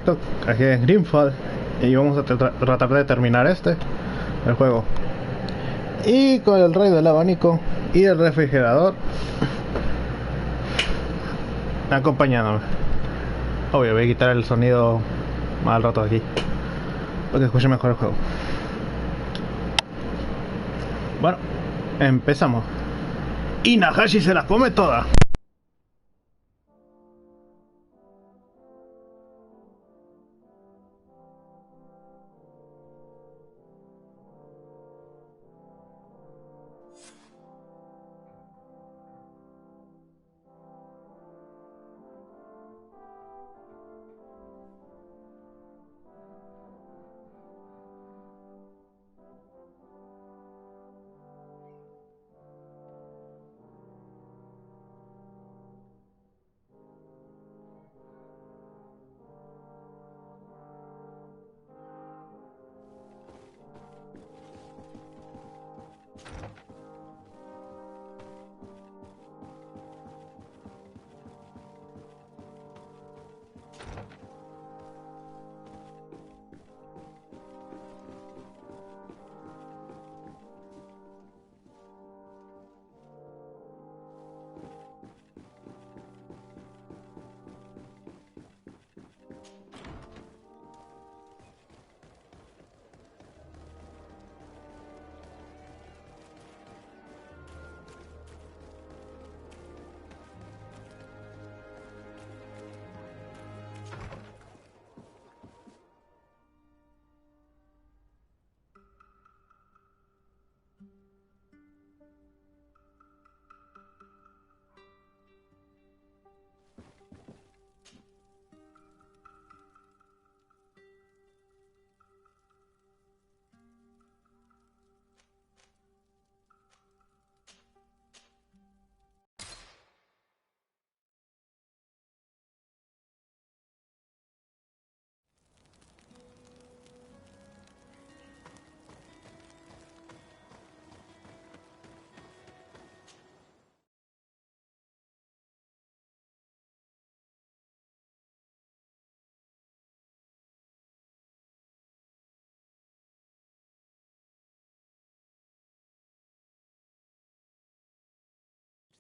perfecto, aquí es GreedFall y vamos a tratar de terminar el juego. Y con el rey del abanico y el refrigerador acompañándome. Obvio, voy a quitar el sonido más al rato de aquí, para que escuche mejor el juego. Bueno, empezamos. Y Nagashi se la come toda.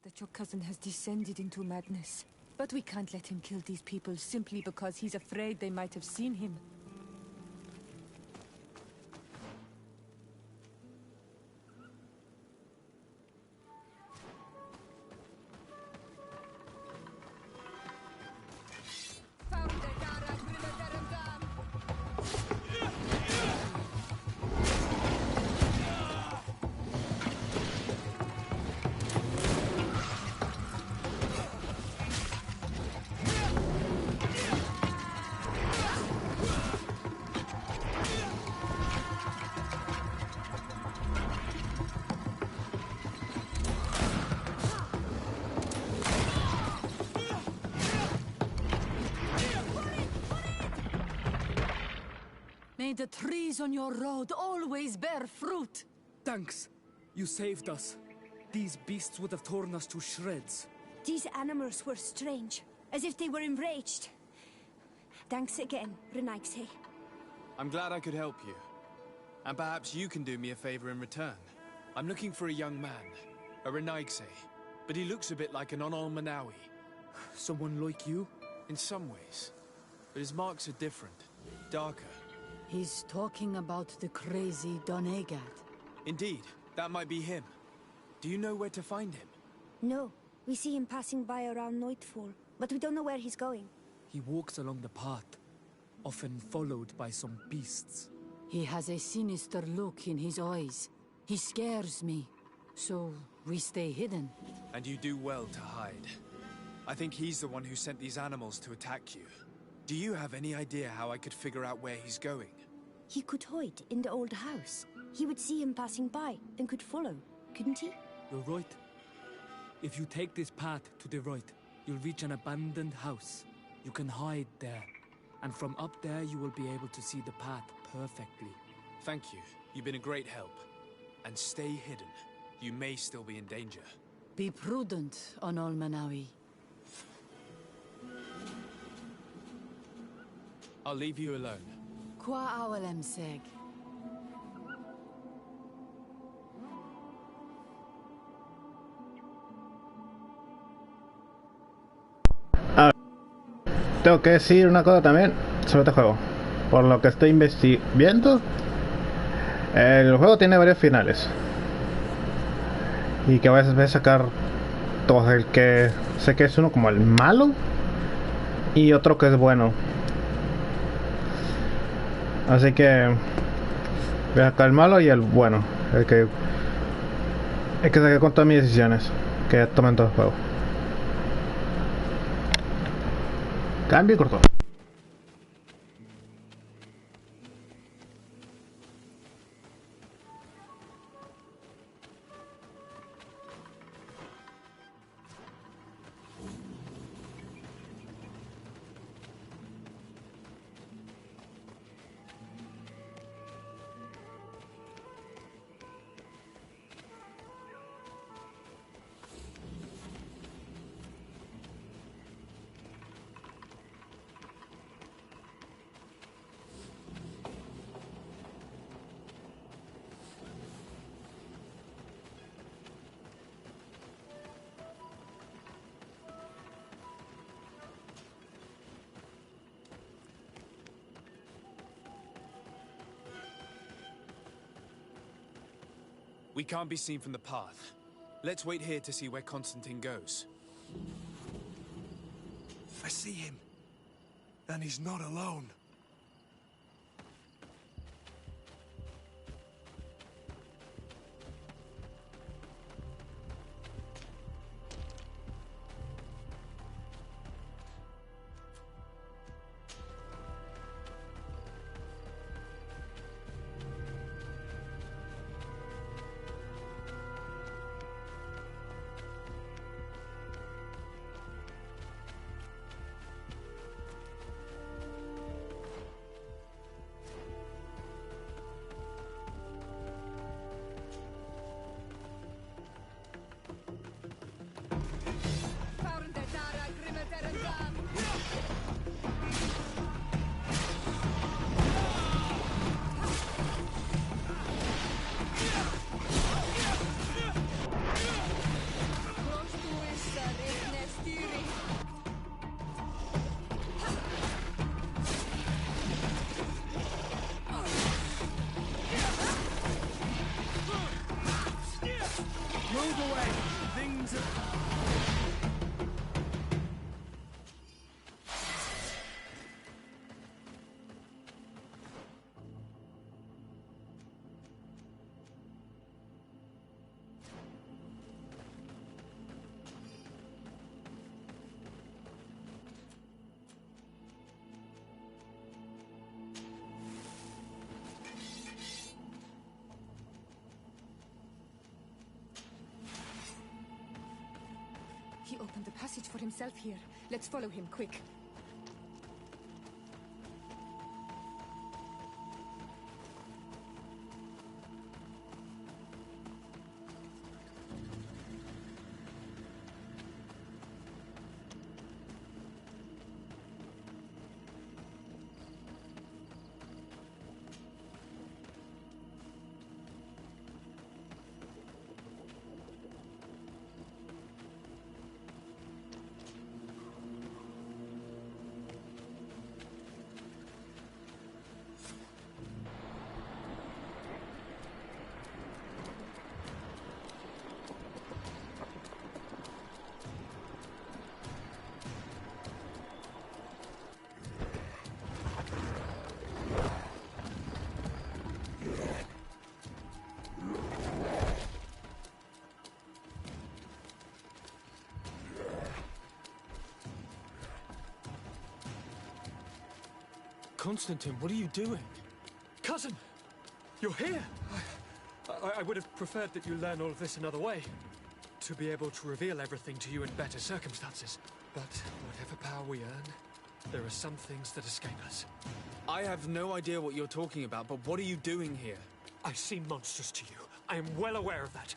That your cousin has descended into madness. But we can't let him kill these people simply because he's afraid they might have seen him. May the trees on your road always bear fruit. Thanks. You saved us. These beasts would have torn us to shreds. These animals were strange, as if they were enraged. Thanks again, Renaigse. I'm glad I could help you. And perhaps you can do me a favor in return. I'm looking for a young man, a Renaigse, but he looks a bit like an Onol-Manawi. Someone like you? In some ways. But his marks are different, darker. He's talking about the crazy Donegat. Indeed, that might be him. Do you know where to find him? No, we see him passing by around nightfall, but we don't know where he's going. He walks along the path, often followed by some beasts. He has a sinister look in his eyes. He scares me, so we stay hidden. And you do well to hide. I think he's the one who sent these animals to attack you. Do you have any idea how I could figure out where he's going? He could hide in the old house. He would see him passing by, then could follow, couldn't he? You're right. If you take this path to the right, you'll reach an abandoned house. You can hide there. And from up there, you will be able to see the path perfectly. Thank you. You've been a great help. And stay hidden. You may still be in danger. Be prudent, Onol-Manawi. I'll leave you alone. Qua awalem seg. Tengo que decir una cosa también sobre este juego. Por lo que estoy viendo, el juego tiene varios finales. Y que a veces voy a sacar todo el que sé que es uno como el malo y otro que es bueno. Así que voy a sacar el malo y el bueno. El que saqué con todas mis decisiones que tomé en todo el juego. Cambio y corto. We can't be seen from the path. Let's wait here to see where Constantine goes. If I see him, then he's not alone. He opened the passage for himself here. Let's follow him, quick. Constantine, what are you doing? Cousin! You're here! I would have preferred that you learn all of this another way. To be able to reveal everything to you in better circumstances. But whatever power we earn, there are some things that escape us. I have no idea what you're talking about, but what are you doing here? I seem monstrous to you. I am well aware of that.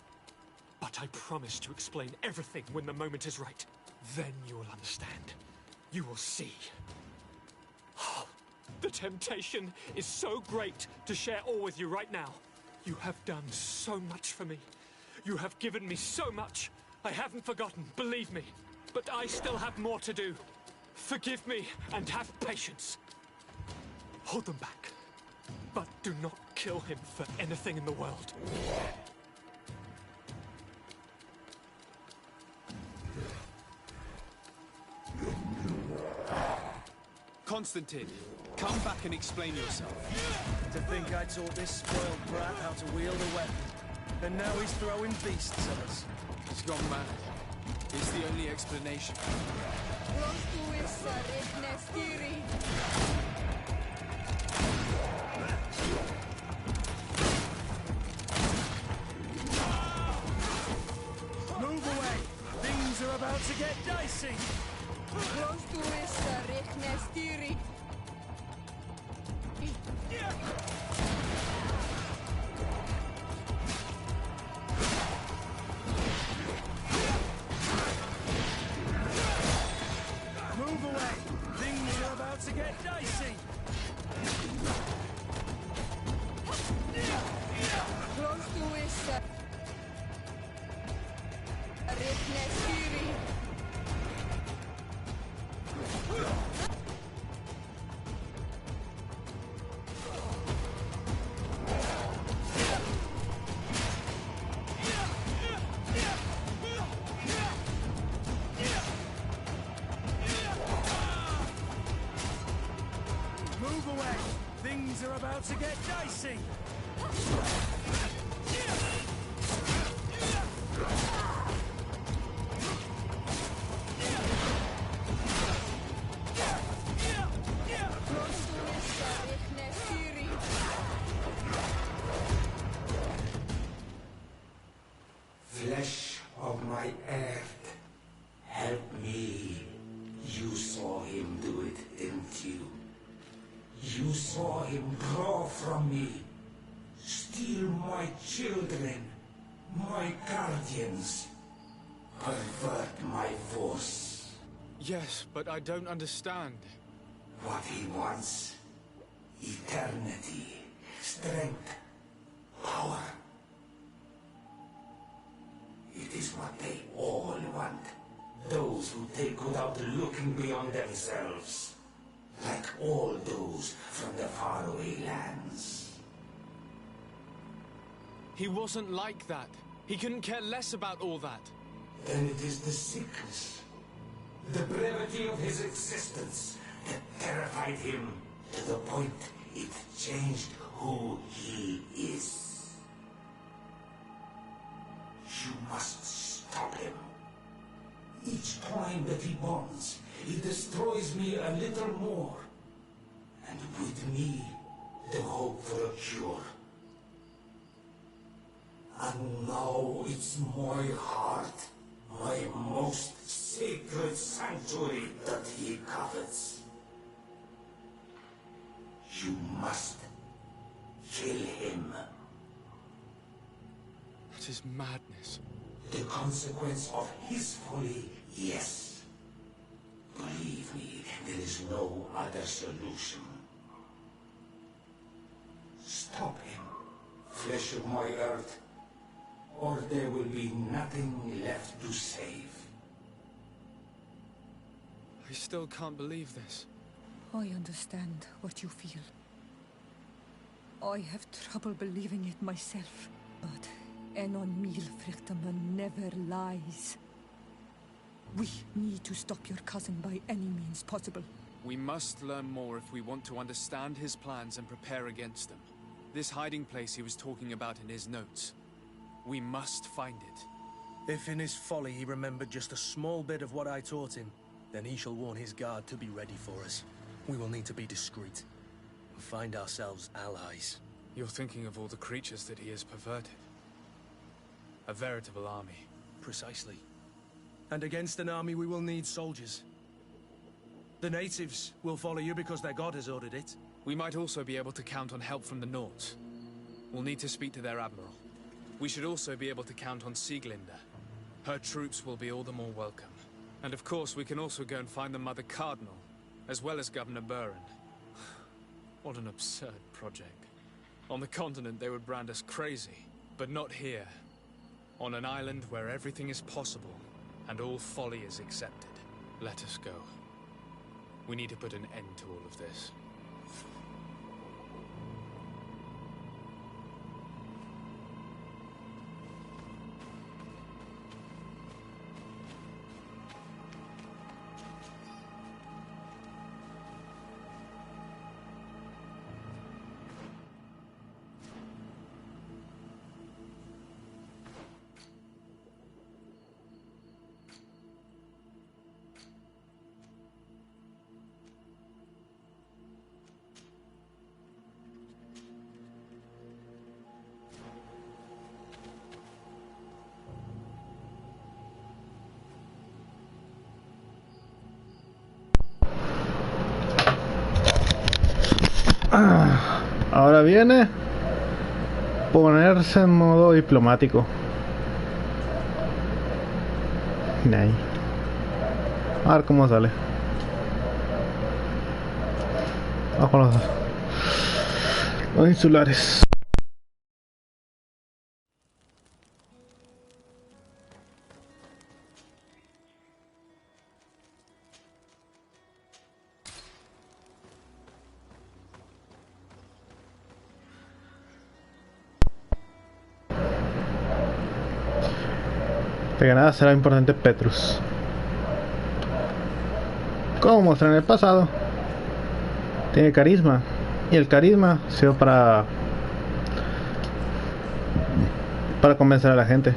But I promise to explain everything when the moment is right. Then you will understand. You will see. The temptation is so great to share all with you right now. You have done so much for me. You have given me so much. I haven't forgotten, believe me. But I still have more to do. Forgive me and have patience. Hold them back. But do not kill him for anything in the world. Constantine, come back and explain yourself. To think I taught this spoiled brat how to wield a weapon. And now he's throwing beasts at us. He's gone mad. It's the only explanation. Move away! Things are about to get dicey! Move away! Things are about to get dicey! Move away! Things are about to get dicey! Flesh of my earth, help me. You saw him do it, didn't you? You saw him draw from me, steal my children, my guardians, pervert my force. Yes, but I don't understand. What he wants, eternity, strength, power. It is what they all want. Those who take without looking beyond themselves. Like all those from the faraway lands. He wasn't like that. He couldn't care less about all that. Then it is the sickness, the brevity of his existence that terrified him to the point it changed who he is. You must stop him. Each time that he bonds, he destroys me a little more. And with me, the hope for a cure. And now it's my heart, my most sacred sanctuary that he covets. You must kill him. That is madness. The consequence of his folly, yes. Believe me, there is no other solution. Stop him, flesh of my earth, or there will be nothing left to save. I still can't believe this. I understand what you feel. I have trouble believing it myself, but Enon Milfrichtaman never lies. We need to stop your cousin by any means possible. We must learn more if we want to understand his plans and prepare against them. This hiding place he was talking about in his notes. We must find it. If in his folly he remembered just a small bit of what I taught him, then he shall warn his guard to be ready for us. We will need to be discreet and find ourselves allies. You're thinking of all the creatures that he has perverted. A veritable army. Precisely. And against an army we will need soldiers. The natives will follow you because their god has ordered it. We might also be able to count on help from the Nords. We'll need to speak to their admiral. We should also be able to count on Sieglinde. Her troops will be all the more welcome. And of course, we can also go and find the Mother Cardinal, as well as Governor Buren. What an absurd project. On the continent, they would brand us crazy, but not here. On an island where everything is possible, and all folly is accepted. Let us go. We need to put an end to all of this. Ahora viene ponerse en modo diplomático. Ahí. A ver cómo sale. Vamos con los insulares. De nada será importante Petrus. Como mostré en el pasado, tiene carisma. Y el carisma sirve para convencer a la gente.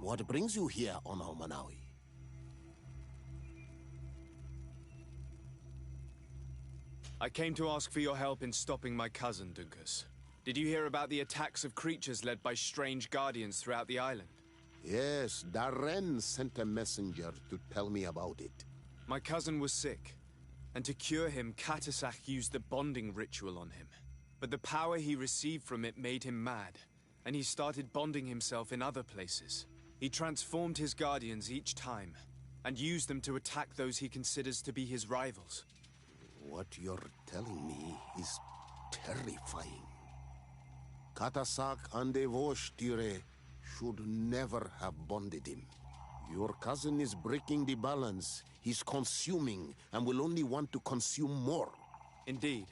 What brings you here on Almanawi? I came to ask for your help in stopping my cousin, Dunkus. Did you hear about the attacks of creatures led by strange guardians throughout the island? Yes, Darren sent a messenger to tell me about it. My cousin was sick, and to cure him, Katasak used the bonding ritual on him. But the power he received from it made him mad, and he started bonding himself in other places. He transformed his guardians each time, and used them to attack those he considers to be his rivals. What you're telling me is terrifying. Katasak and Evosh-Tire should never have bonded him. Your cousin is breaking the balance. He's consuming, and will only want to consume more. Indeed.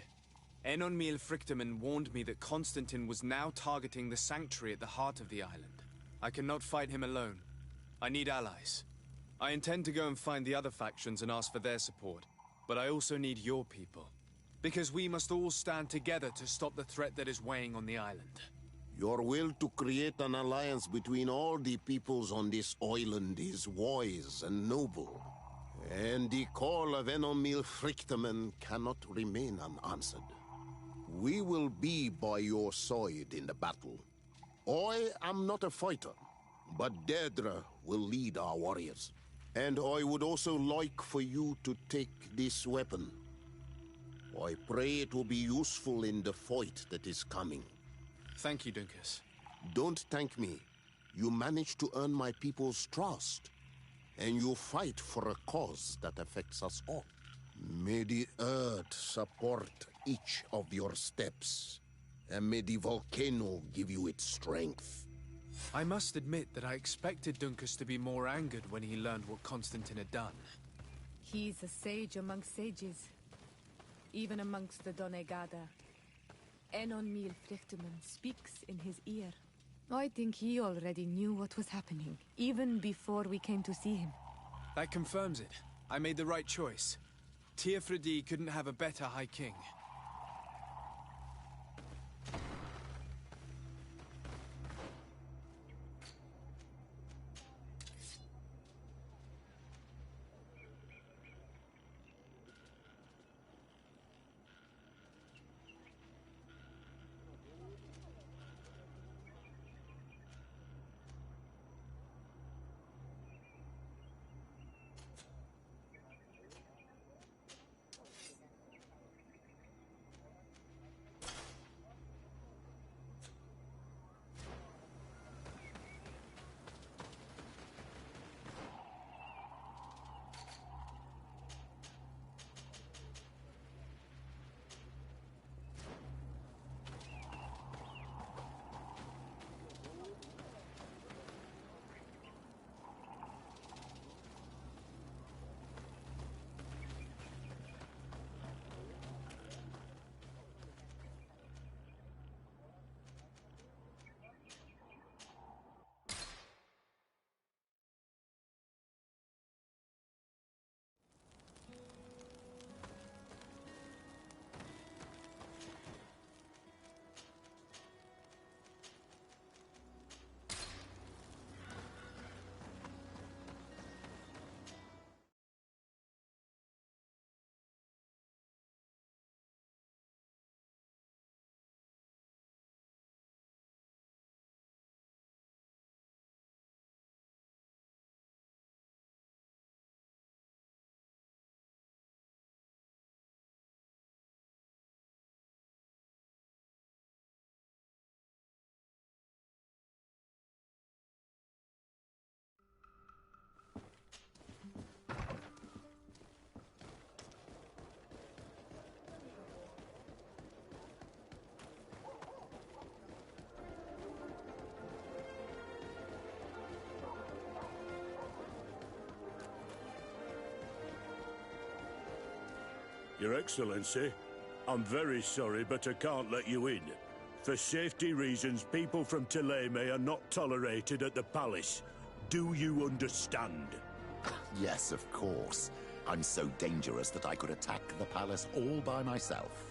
Enon Miel Frichtemann warned me that Constantine was now targeting the sanctuary at the heart of the island. I cannot fight him alone. I need allies. I intend to go and find the other factions and ask for their support. But I also need your people. Because we must all stand together to stop the threat that is weighing on the island. Your will to create an alliance between all the peoples on this island is wise and noble. And the call of Enon Miel Frichtemann cannot remain unanswered. We will be by your side in the battle. I am not a fighter, but Deirdre will lead our warriors. And I would also like for you to take this weapon. I pray it will be useful in the fight that is coming. Thank you, Dunkus. Don't thank me. You managed to earn my people's trust. And you fight for a cause that affects us all. May the earth support each of your steps. And may the volcano give you its strength. I must admit that I expected Dunkus to be more angered when he learned what Constantine had done. He's a sage amongst sages. Even amongst the Donegada. Enon Miel Frichtemann speaks in his ear. I think he already knew what was happening, even before we came to see him. That confirms it. I made the right choice. Teofredi couldn't have a better High King. Your Excellency, I'm very sorry, but I can't let you in. For safety reasons, people from Teleme are not tolerated at the palace. Do you understand? Yes, of course. I'm so dangerous that I could attack the palace all by myself.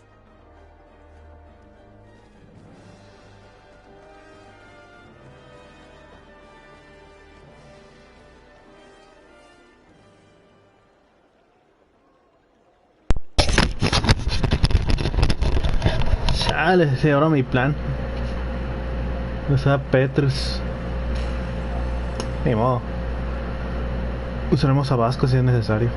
Chale, sí, ahora mi plan. O sea, Petrus. Ni modo. Usaremos a Vasco si es necesario.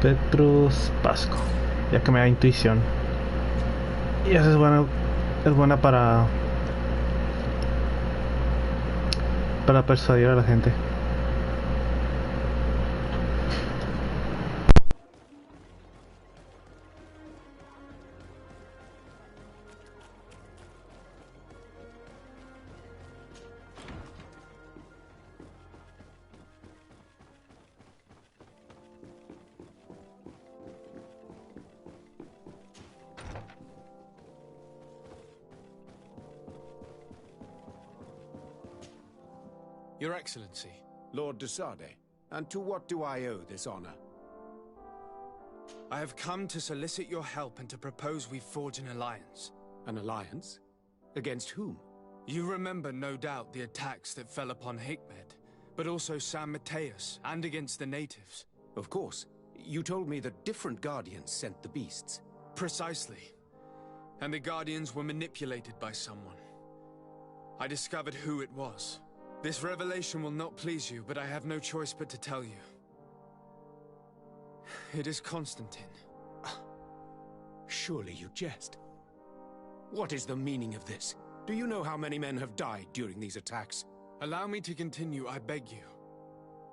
Petrus, Vasco. Ya que me da intuición. Y esa es buena para persuadir a la gente. Your Excellency. Lord de Sade, and to what do I owe this honor? I have come to solicit your help and to propose we forge an alliance. An alliance? Against whom? You remember, no doubt, the attacks that fell upon Hikmet, but also San Mateus, and against the natives. Of course. You told me that different Guardians sent the beasts. Precisely. And the Guardians were manipulated by someone. I discovered who it was. This revelation will not please you, but I have no choice but to tell you. It is Constantine. Surely you jest. What is the meaning of this? Do you know how many men have died during these attacks? Allow me to continue, I beg you.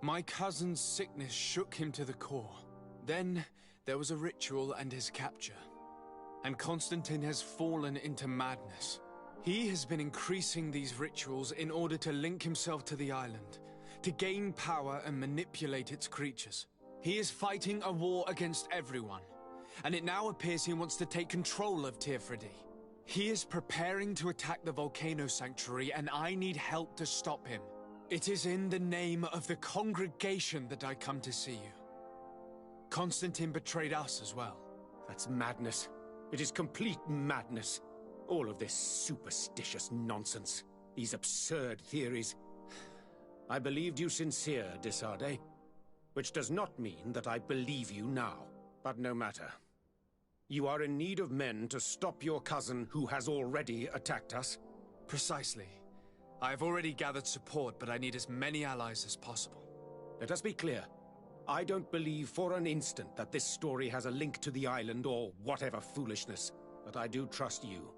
My cousin's sickness shook him to the core. Then there was a ritual and his capture. And Constantine has fallen into madness. He has been increasing these rituals in order to link himself to the island, to gain power and manipulate its creatures. He is fighting a war against everyone, and it now appears he wants to take control of Tirfridi. He is preparing to attack the volcano sanctuary, and I need help to stop him. It is in the name of the congregation that I come to see you. Constantine betrayed us as well. That's madness. It is complete madness. All of this superstitious nonsense. These absurd theories. I believed you sincere, de Sade. Which does not mean that I believe you now. But no matter. You are in need of men to stop your cousin who has already attacked us. Precisely. I have already gathered support, but I need as many allies as possible. Let us be clear. I don't believe for an instant that this story has a link to the island or whatever foolishness. But I do trust you.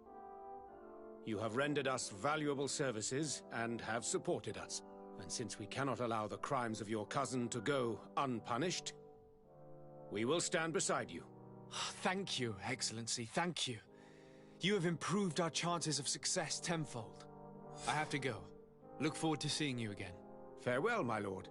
You have rendered us valuable services and have supported us. And since we cannot allow the crimes of your cousin to go unpunished, we will stand beside you. Thank you, Excellency, thank you. You have improved our chances of success tenfold. I have to go. Look forward to seeing you again. Farewell, my lord.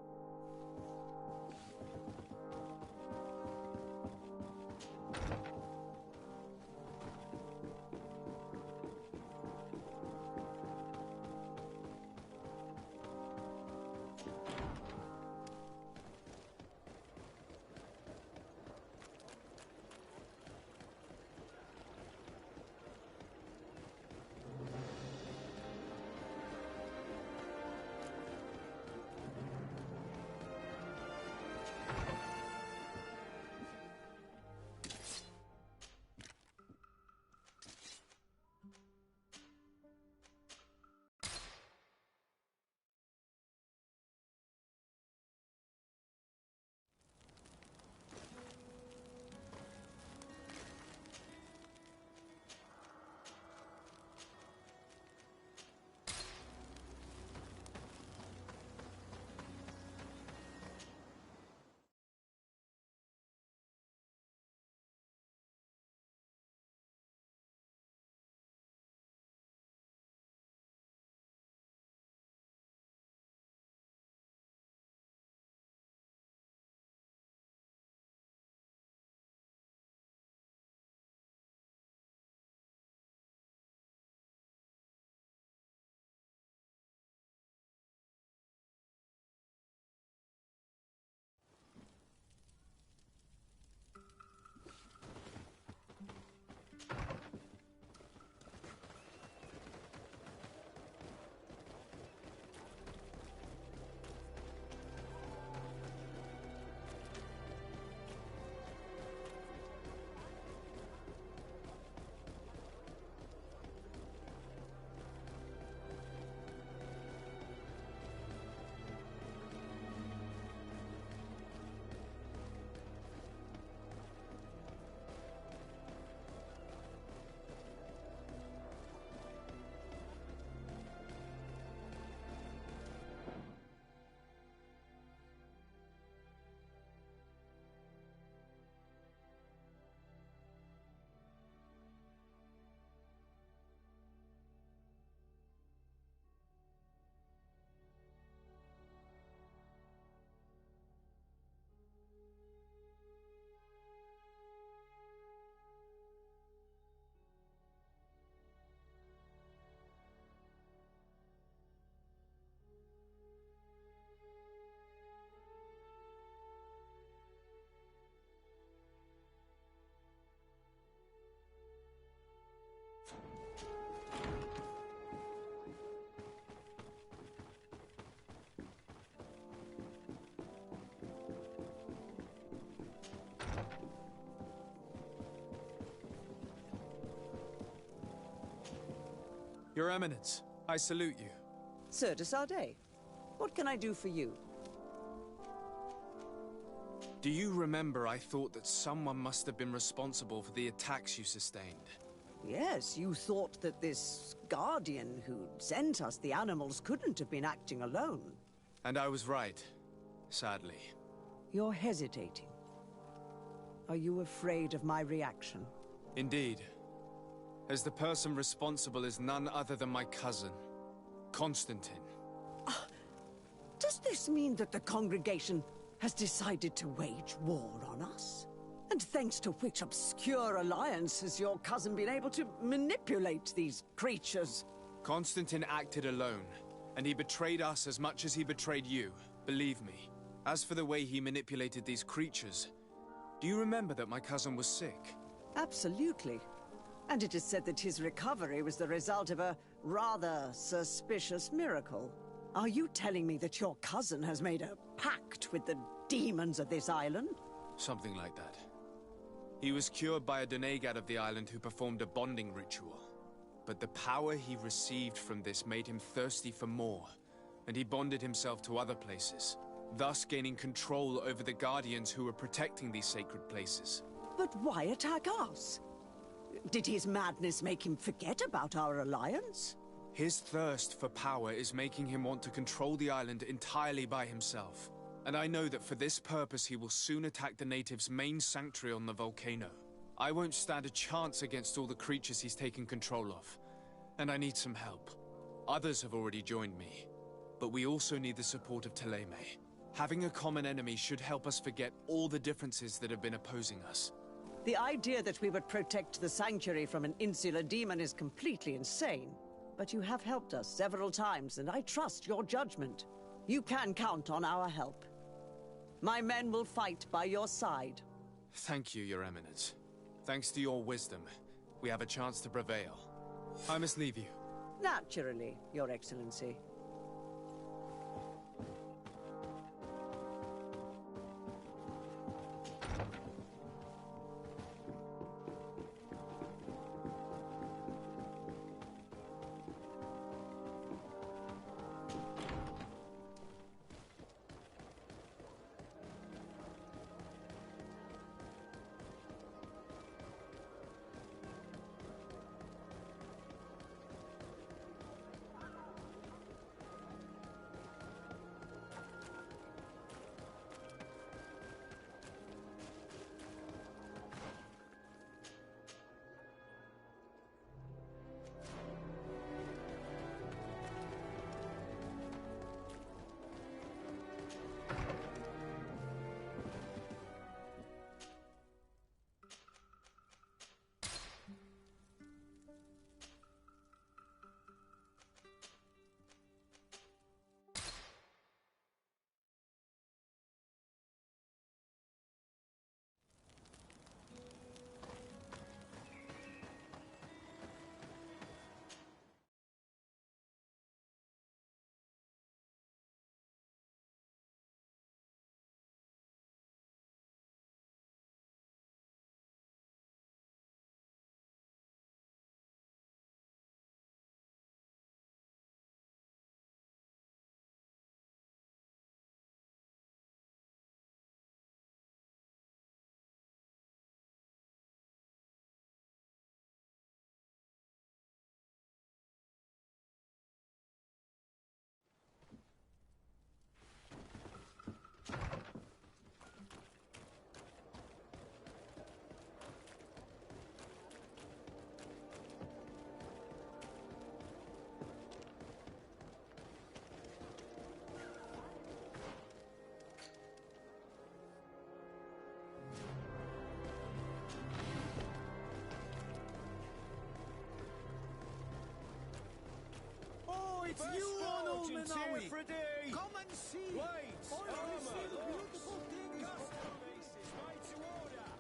Your Eminence, I salute you. Sir de Sardet, what can I do for you? Do you remember I thought that someone must have been responsible for the attacks you sustained? Yes, you thought that this guardian who sent us the animals couldn't have been acting alone. And I was right, sadly. You're hesitating. Are you afraid of my reaction? Indeed. As the person responsible is none other than my cousin, Constantine. Does this mean that the congregation has decided to wage war on us? And thanks to which obscure alliance has your cousin been able to manipulate these creatures? Constantine acted alone, and he betrayed us as much as he betrayed you, believe me. As for the way he manipulated these creatures, do you remember that my cousin was sick? Absolutely. And it is said that his recovery was the result of a rather suspicious miracle. Are you telling me that your cousin has made a pact with the demons of this island? Something like that. He was cured by a donegad of the island who performed a bonding ritual. But the power he received from this made him thirsty for more, and he bonded himself to other places, thus gaining control over the guardians who were protecting these sacred places. But why attack us? Did his madness make him forget about our alliance? His thirst for power is making him want to control the island entirely by himself. And I know that for this purpose he will soon attack the natives' main sanctuary on the volcano. I won't stand a chance against all the creatures he's taken control of. And I need some help. Others have already joined me. But we also need the support of Thélème. Having a common enemy should help us forget all the differences that have been opposing us. The idea that we would protect the sanctuary from an insular demon is completely insane. But you have helped us several times, and I trust your judgment. You can count on our help. My men will fight by your side. Thank you, Your Eminence. Thanks to your wisdom, we have a chance to prevail. I must leave you. Naturally, Your Excellency. It's you on all Minawi! Come and see! Wait! Beautiful things! Right to order!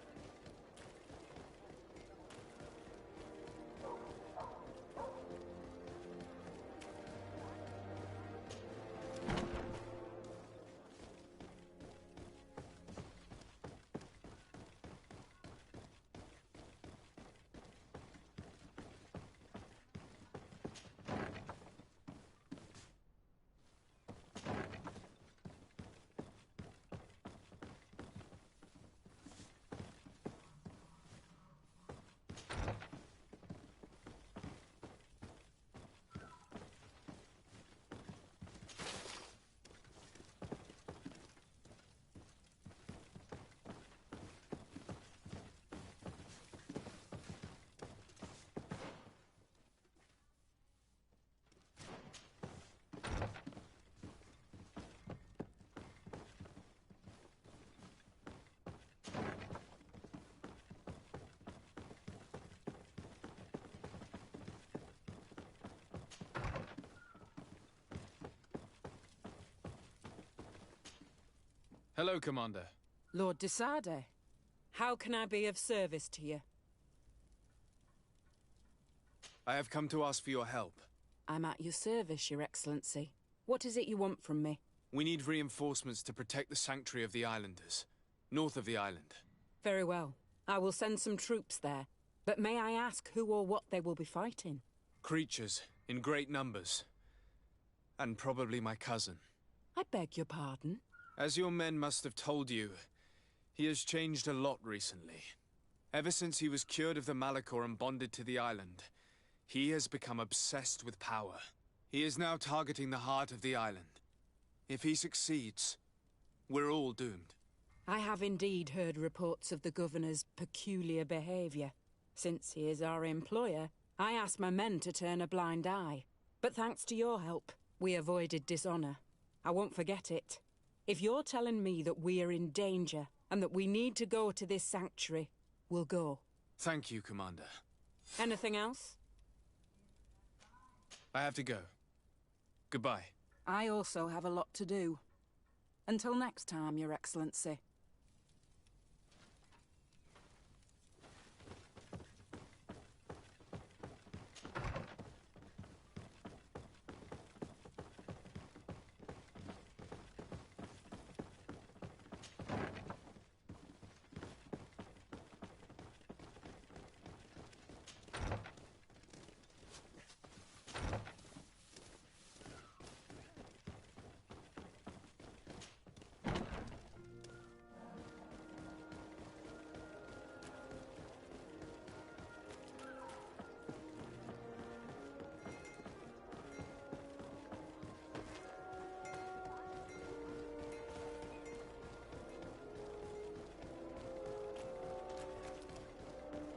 Hello, Commander. Lord Desade, how can I be of service to you? I have come to ask for your help. I'm at your service, Your Excellency. What is it you want from me? We need reinforcements to protect the sanctuary of the Islanders, north of the island. Very well. I will send some troops there. But may I ask who or what they will be fighting? Creatures, in great numbers. And probably my cousin. I beg your pardon? As your men must have told you, he has changed a lot recently. Ever since he was cured of the Malachor and bonded to the island, he has become obsessed with power. He is now targeting the heart of the island. If he succeeds, we're all doomed. I have indeed heard reports of the Governor's peculiar behavior. Since he is our employer, I asked my men to turn a blind eye. But thanks to your help, we avoided dishonor. I won't forget it. If you're telling me that we are in danger, and that we need to go to this sanctuary, we'll go. Thank you, Commander. Anything else? I have to go. Goodbye. I also have a lot to do. Until next time, Your Excellency.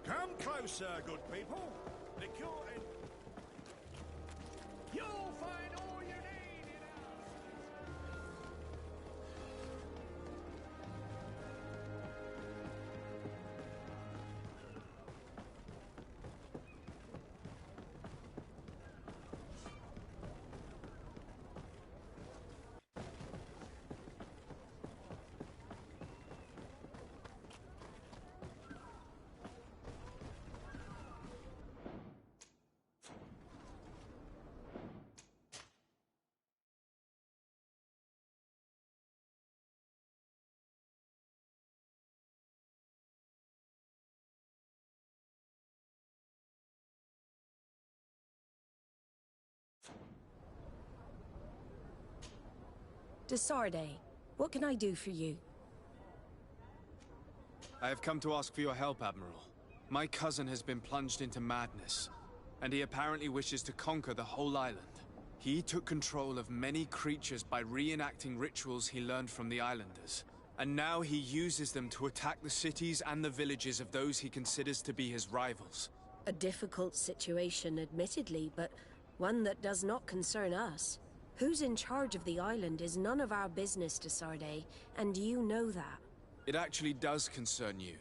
Come closer, good people. The cure and you'll find all you need in Desarde, what can I do for you? I have come to ask for your help, Admiral. My cousin has been plunged into madness, and he apparently wishes to conquer the whole island. He took control of many creatures by reenacting rituals he learned from the Islanders, and now he uses them to attack the cities and the villages of those he considers to be his rivals. A difficult situation, admittedly, but one that does not concern us. Who's in charge of the island is none of our business, Desarde, and you know that. It actually does concern you.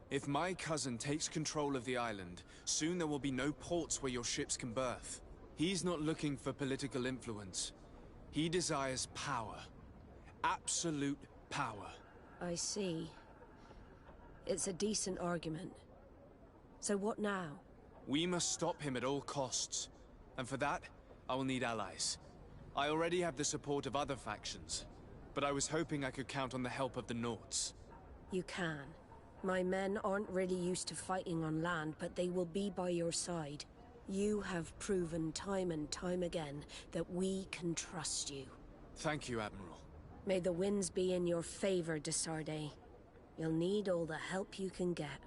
If my cousin takes control of the island, soon there will be no ports where your ships can berth. He's not looking for political influence. He desires power. Absolute power. I see. It's a decent argument. So what now? We must stop him at all costs. And for that, I will need allies. I already have the support of other factions, but I was hoping I could count on the help of the Nords. You can. My men aren't really used to fighting on land, but they will be by your side. You have proven time and time again that we can trust you. Thank you, Admiral. May the winds be in your favor, Desarde. You'll need all the help you can get.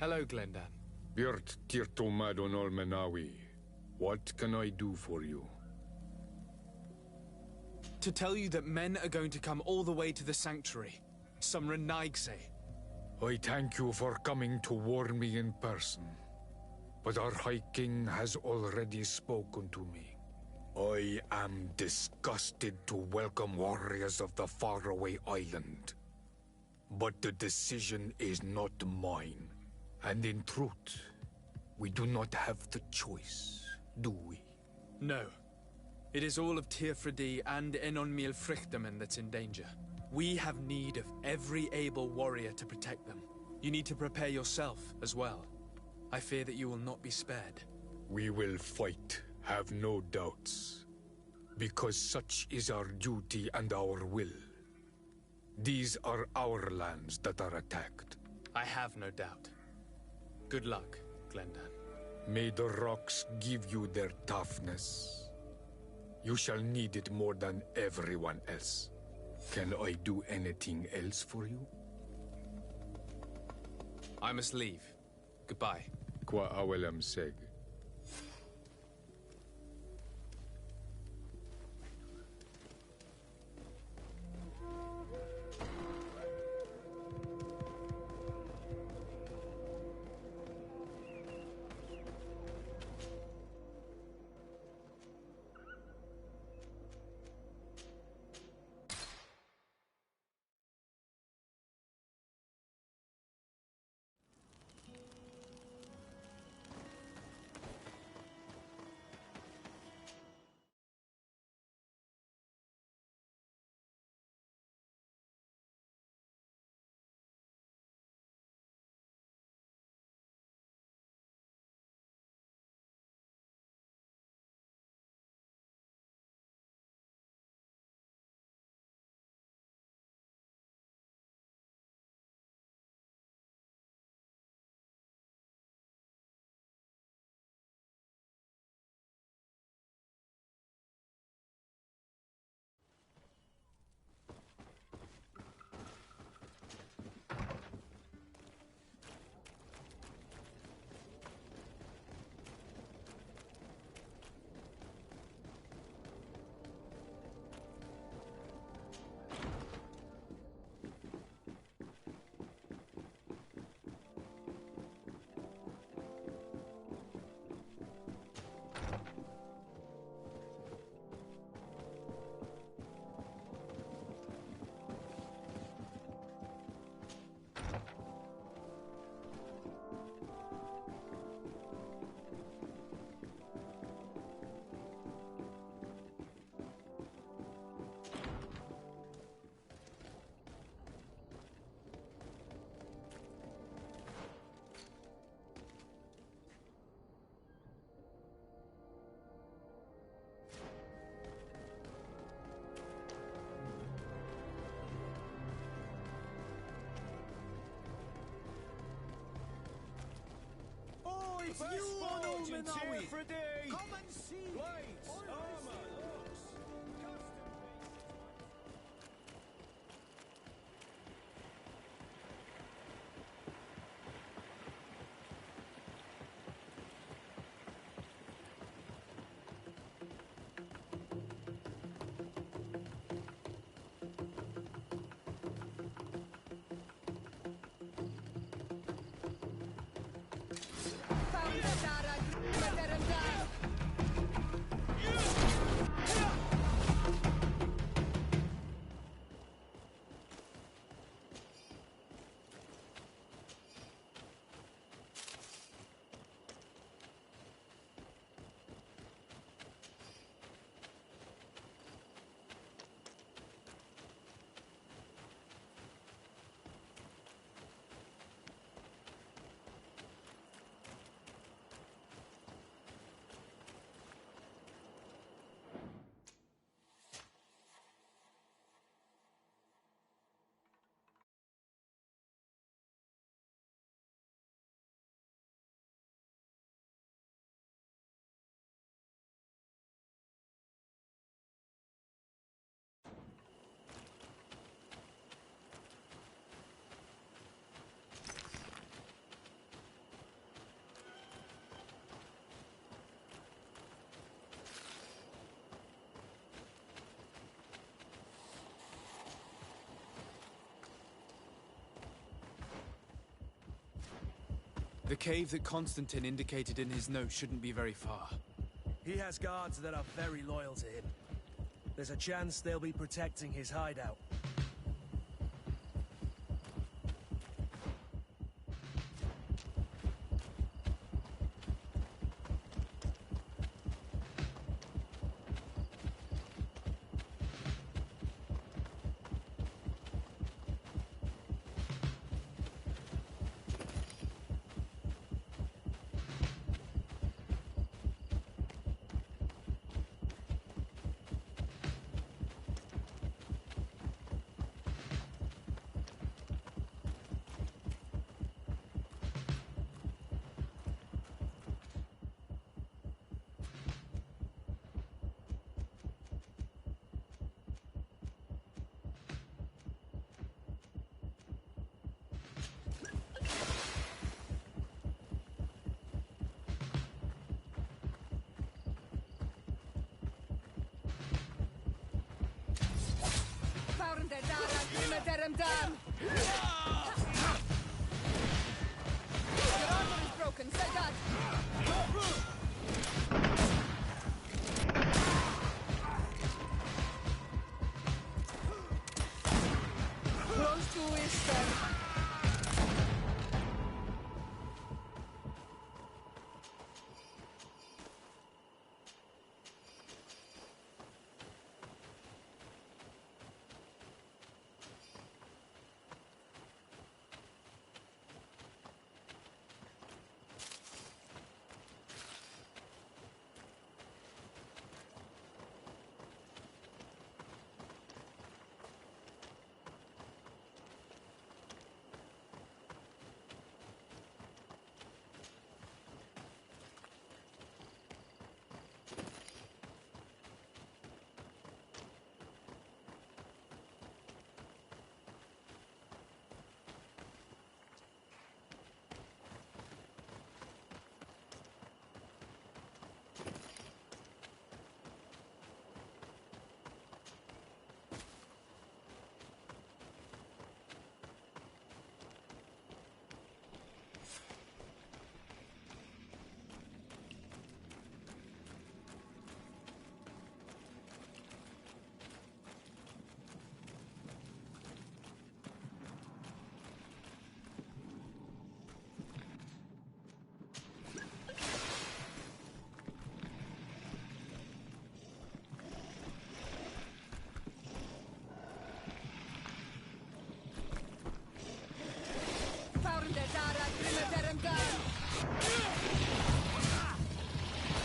Hello, Glendan. Birt Tirtomadon Olmenawi. What can I do for you? To tell you that men are going to come all the way to the sanctuary. Some Renaigse. I thank you for coming to warn me in person. But our High King has already spoken to me. I am disgusted to welcome warriors of the faraway island. But the decision is not mine. And in truth, we do not have the choice, do we? No. It is all of Tirfridi and Enonmil Frichterman that's in danger. We have need of every able warrior to protect them. You need to prepare yourself as well. I fear that you will not be spared. We will fight, have no doubts. Because such is our duty and our will. These are our lands that are attacked. I have no doubt. Good luck, Glendan. May the rocks give you their toughness. You shall need it more than everyone else. Can I do anything else for you? I must leave. Goodbye. Qua awelam seg. It's you, Argent Tirfridi! Come and see! Blades, armor, looks, The cave that Constantine indicated in his note shouldn't be very far. He has guards that are very loyal to him. There's a chance they'll be protecting his hideout. Your armor is broken, say that! Close to esta.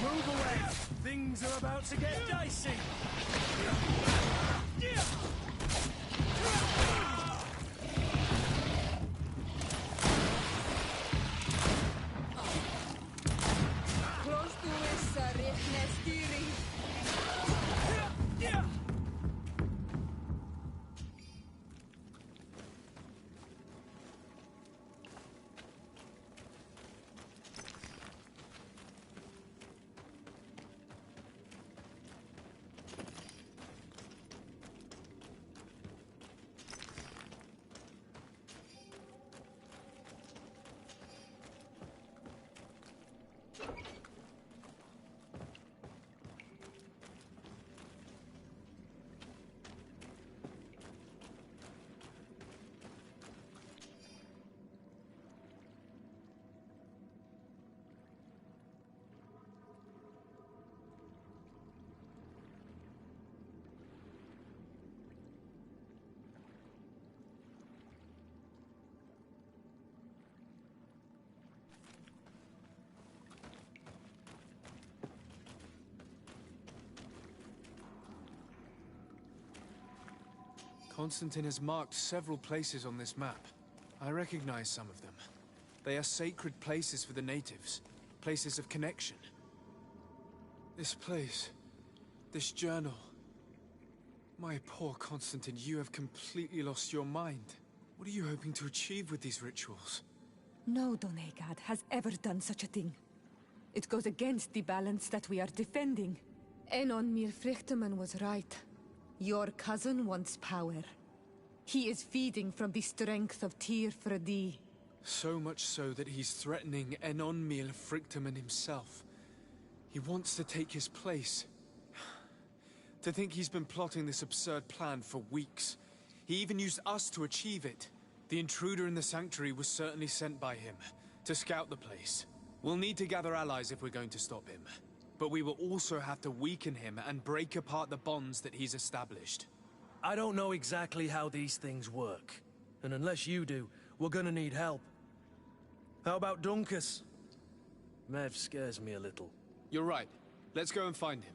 Move away! Things are about to get dicey! Close to esta, Nestiri. Constantine has marked several places on this map. I recognize some of them. They are sacred places for the natives, places of connection. This place, this journal. My poor Constantine, you have completely lost your mind. What are you hoping to achieve with these rituals? No Donegad has ever done such a thing. It goes against the balance that we are defending. Enon Mirfrichteman was right. Your cousin wants power. He is feeding from the strength of Tyr Fredi. So much so that he's threatening Enon Frichtemann himself. He wants to take his place. To think he's been plotting this absurd plan for weeks. He even used us to achieve it. The intruder in the sanctuary was certainly sent by him, to scout the place. We'll need to gather allies if we're going to stop him. But we will also have to weaken him and break apart the bonds that he's established. I don't know exactly how these things work. And unless you do, we're gonna need help. How about Dunkus? Mev scares me a little. You're right. Let's go and find him.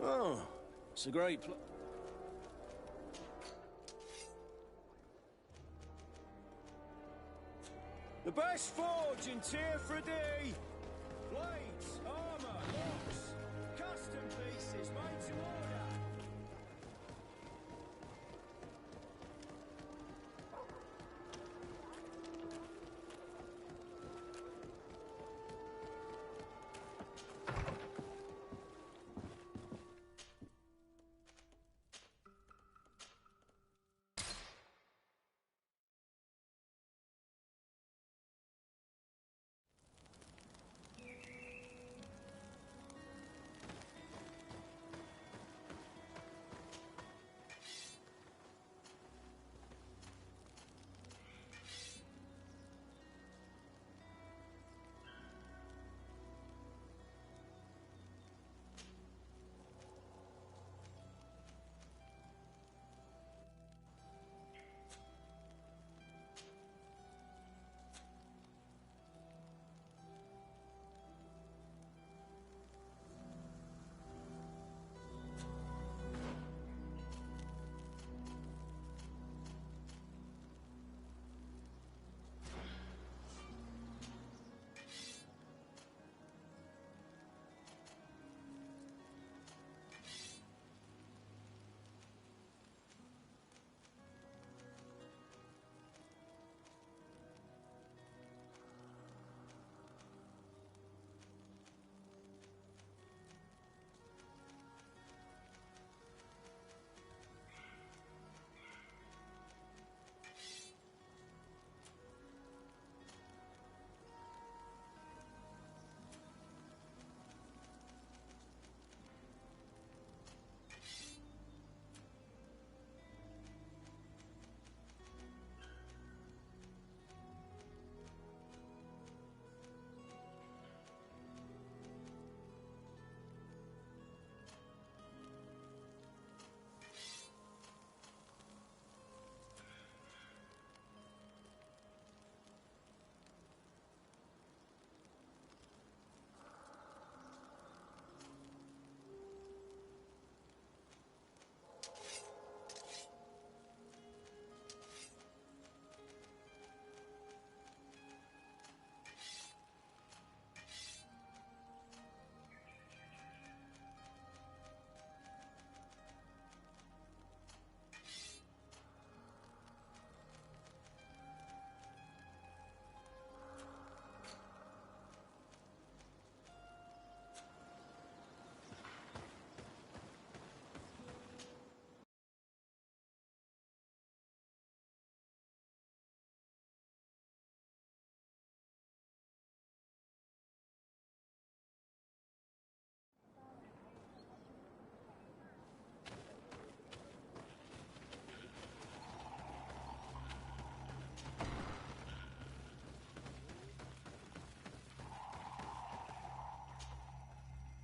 Oh, it's a great The best forge in Tier 3D! Blades, armor, locks, custom pieces made to order!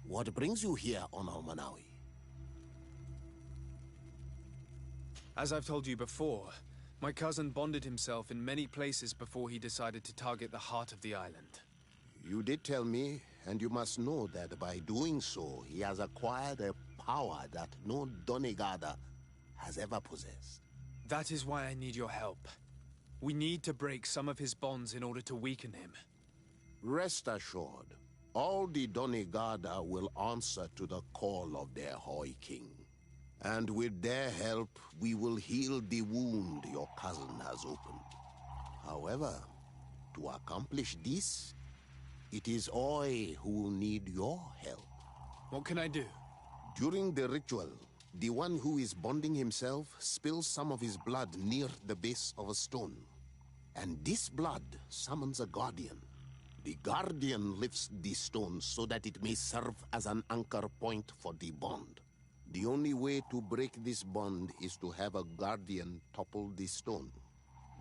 What brings you here on Almanawi? As I've told you before, my cousin bonded himself in many places before he decided to target the heart of the island. You did tell me, and you must know that by doing so, he has acquired a power that no Donegada has ever possessed. That is why I need your help. We need to break some of his bonds in order to weaken him. Rest assured, all the Donegada will answer to the call of their Hoi King. And with their help, we will heal the wound your cousin has opened. However, to accomplish this, it is I who will need your help. What can I do? During the ritual, the one who is bonding himself spills some of his blood near the base of a stone. And this blood summons a guardian. The guardian lifts the stone so that it may serve as an anchor point for the bond. The only way to break this bond is to have a guardian topple the stone.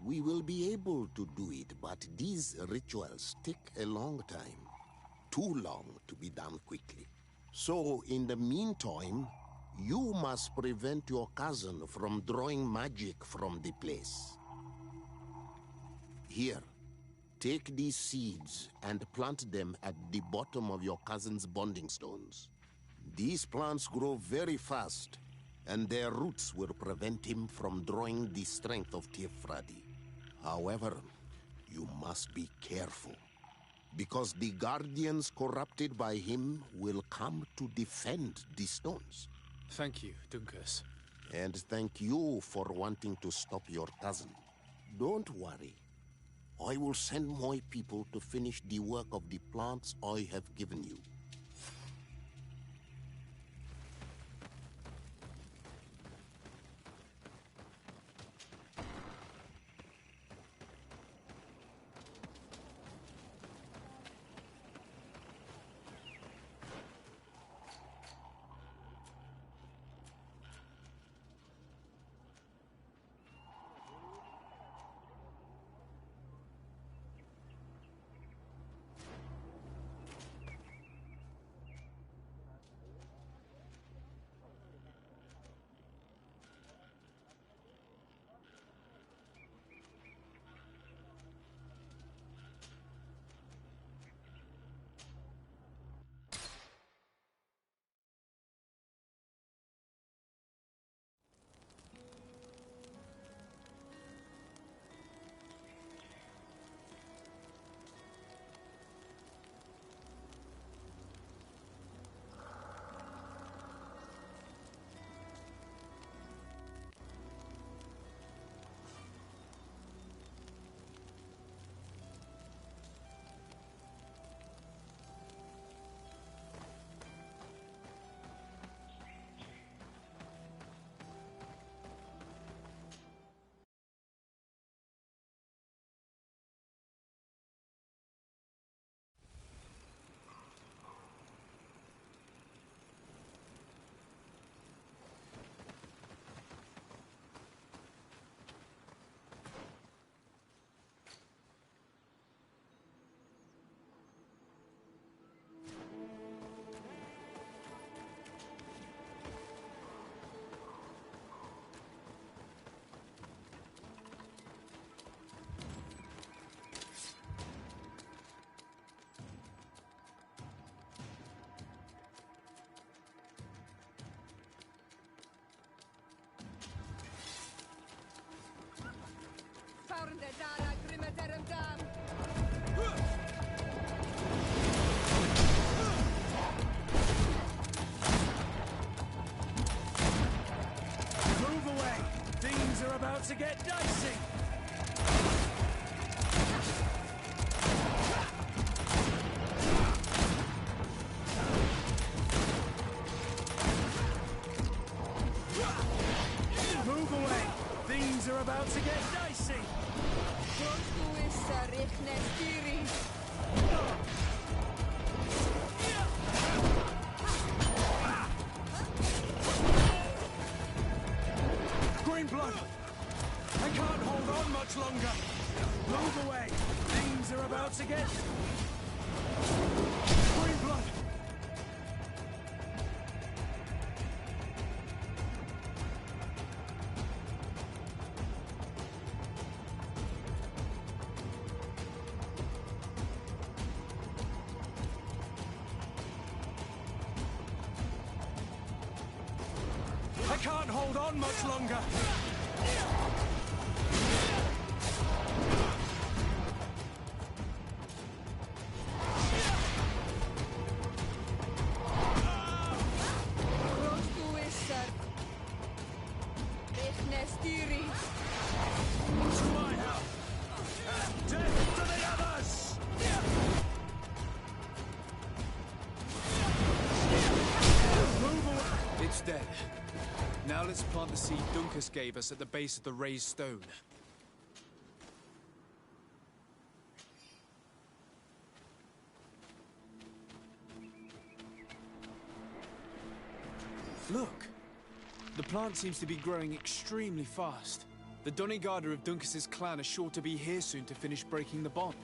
We will be able to do it, but these rituals take a long time. Too long to be done quickly. So, in the meantime, you must prevent your cousin from drawing magic from the place. Here, take these seeds and plant them at the bottom of your cousin's bonding stones. These plants grow very fast, and their roots will prevent him from drawing the strength of Tifradi. However, you must be careful, because the guardians corrupted by him will come to defend the stones. Thank you, Dunkus. And thank you for wanting to stop your cousin. Don't worry. I will send my people to finish the work of the plants I have given you. Move away! Things are about to get dicey! Move away! Things are about to get dicey! Green blood! I can't hold on much longer! Move away! Things are about to get... Green blood! on much longer. It's dead. Now let's plant the seed Dunkus gave us at the base of the raised stone. Look! The plant seems to be growing extremely fast. The Donegada of Dunkus's clan are sure to be here soon to finish breaking the bond.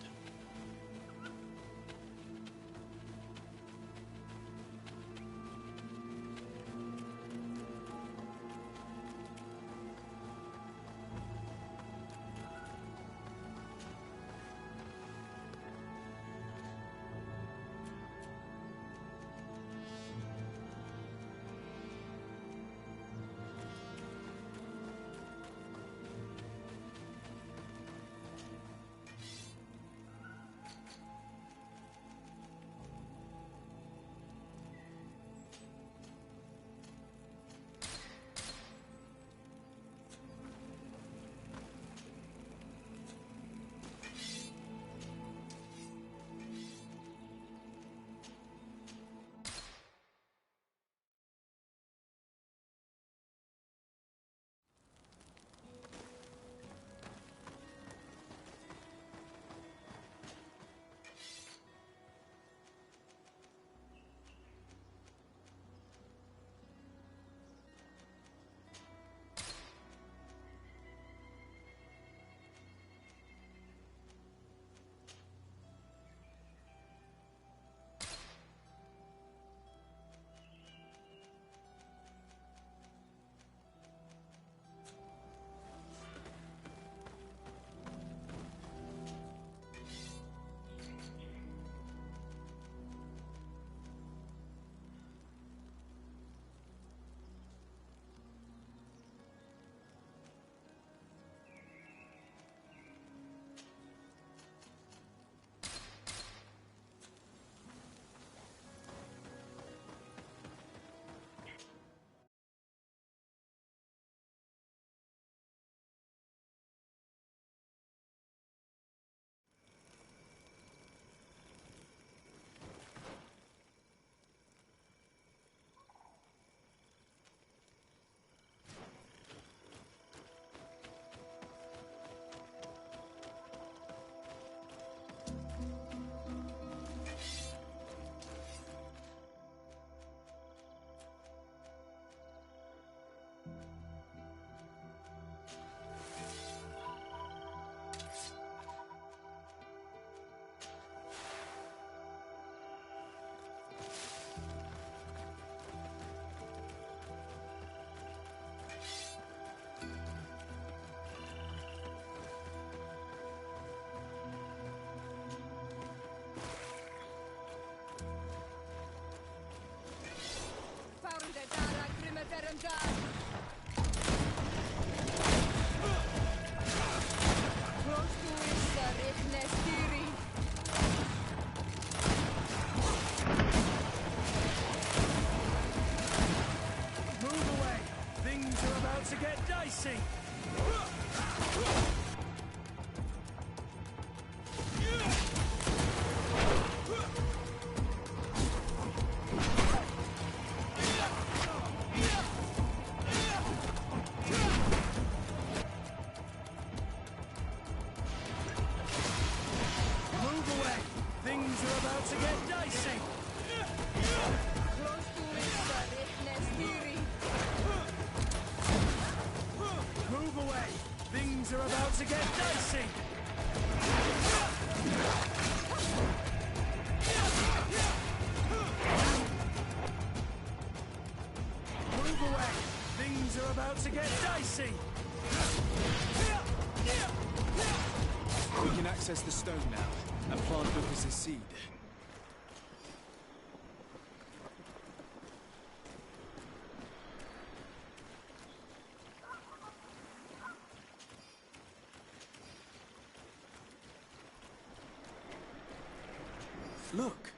To get dicey. We can access the stone now and plant Dunkus's seed. Look!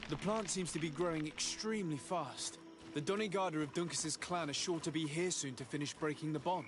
The plant seems to be growing extremely fast. The Donegada of Dunkas's clan are sure to be here soon to finish breaking the bond.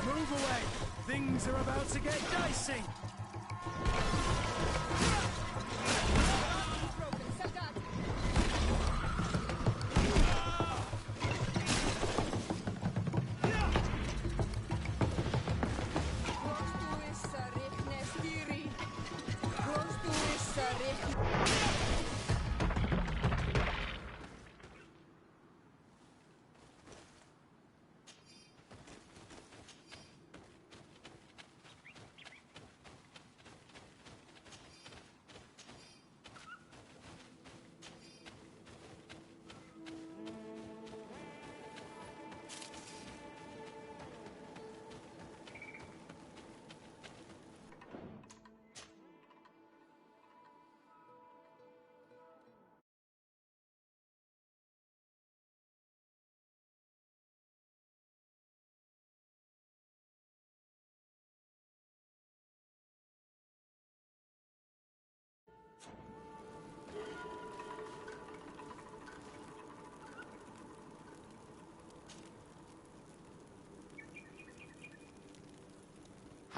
Move away! Things are about to get dicey!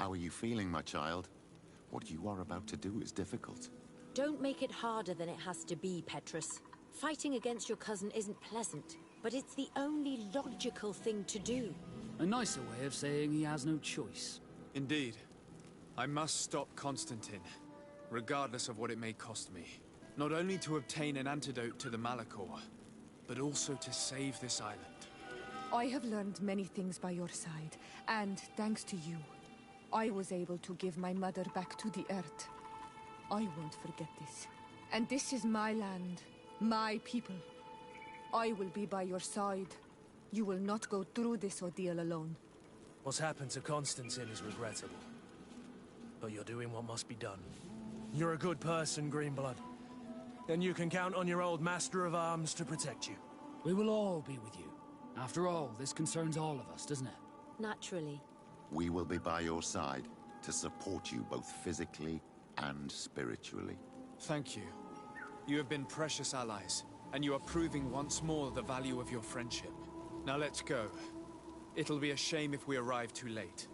How are you feeling, my child? What you are about to do is difficult. Don't make it harder than it has to be, Petrus. Fighting against your cousin isn't pleasant, but it's the only logical thing to do. A nicer way of saying he has no choice. Indeed. I must stop Constantine, regardless of what it may cost me. Not only to obtain an antidote to the Malachor, but also to save this island. I have learned many things by your side, and thanks to you, I was able to give my mother back to the earth. I won't forget this. And this is my land, my people. I will be by your side. You will not go through this ordeal alone. What's happened to Constantine is regrettable. But you're doing what must be done. You're a good person, Greenblood. And you can count on your old master of arms to protect you. We will all be with you. After all, this concerns all of us, doesn't it? Naturally. We will be by your side to support you both physically and spiritually. Thank you. You have been precious allies, and you are proving once more the value of your friendship. Now let's go. It'll be a shame if we arrive too late.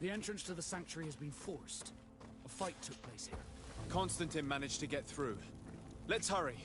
The entrance to the sanctuary has been forced. A fight took place here. Constantine managed to get through. Let's hurry.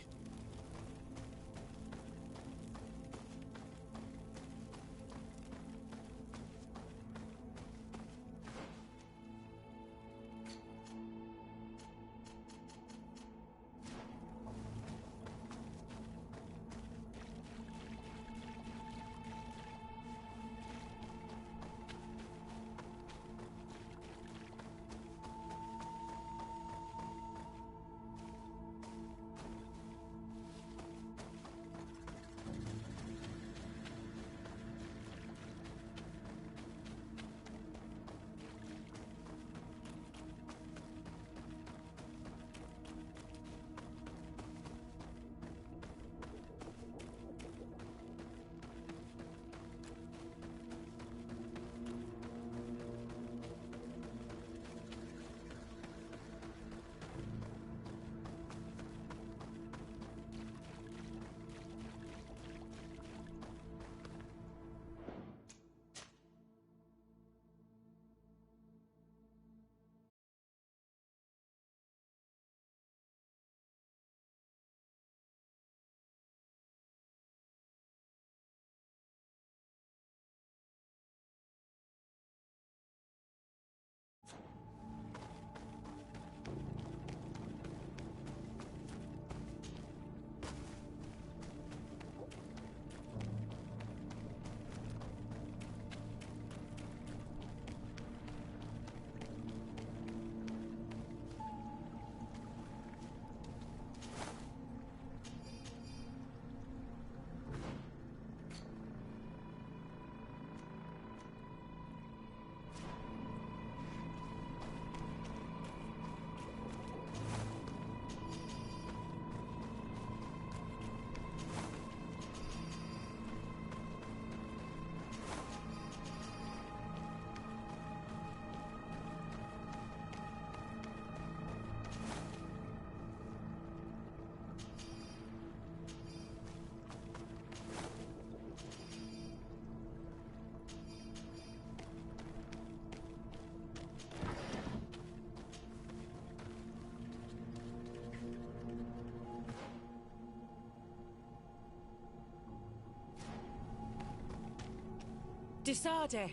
Disarde,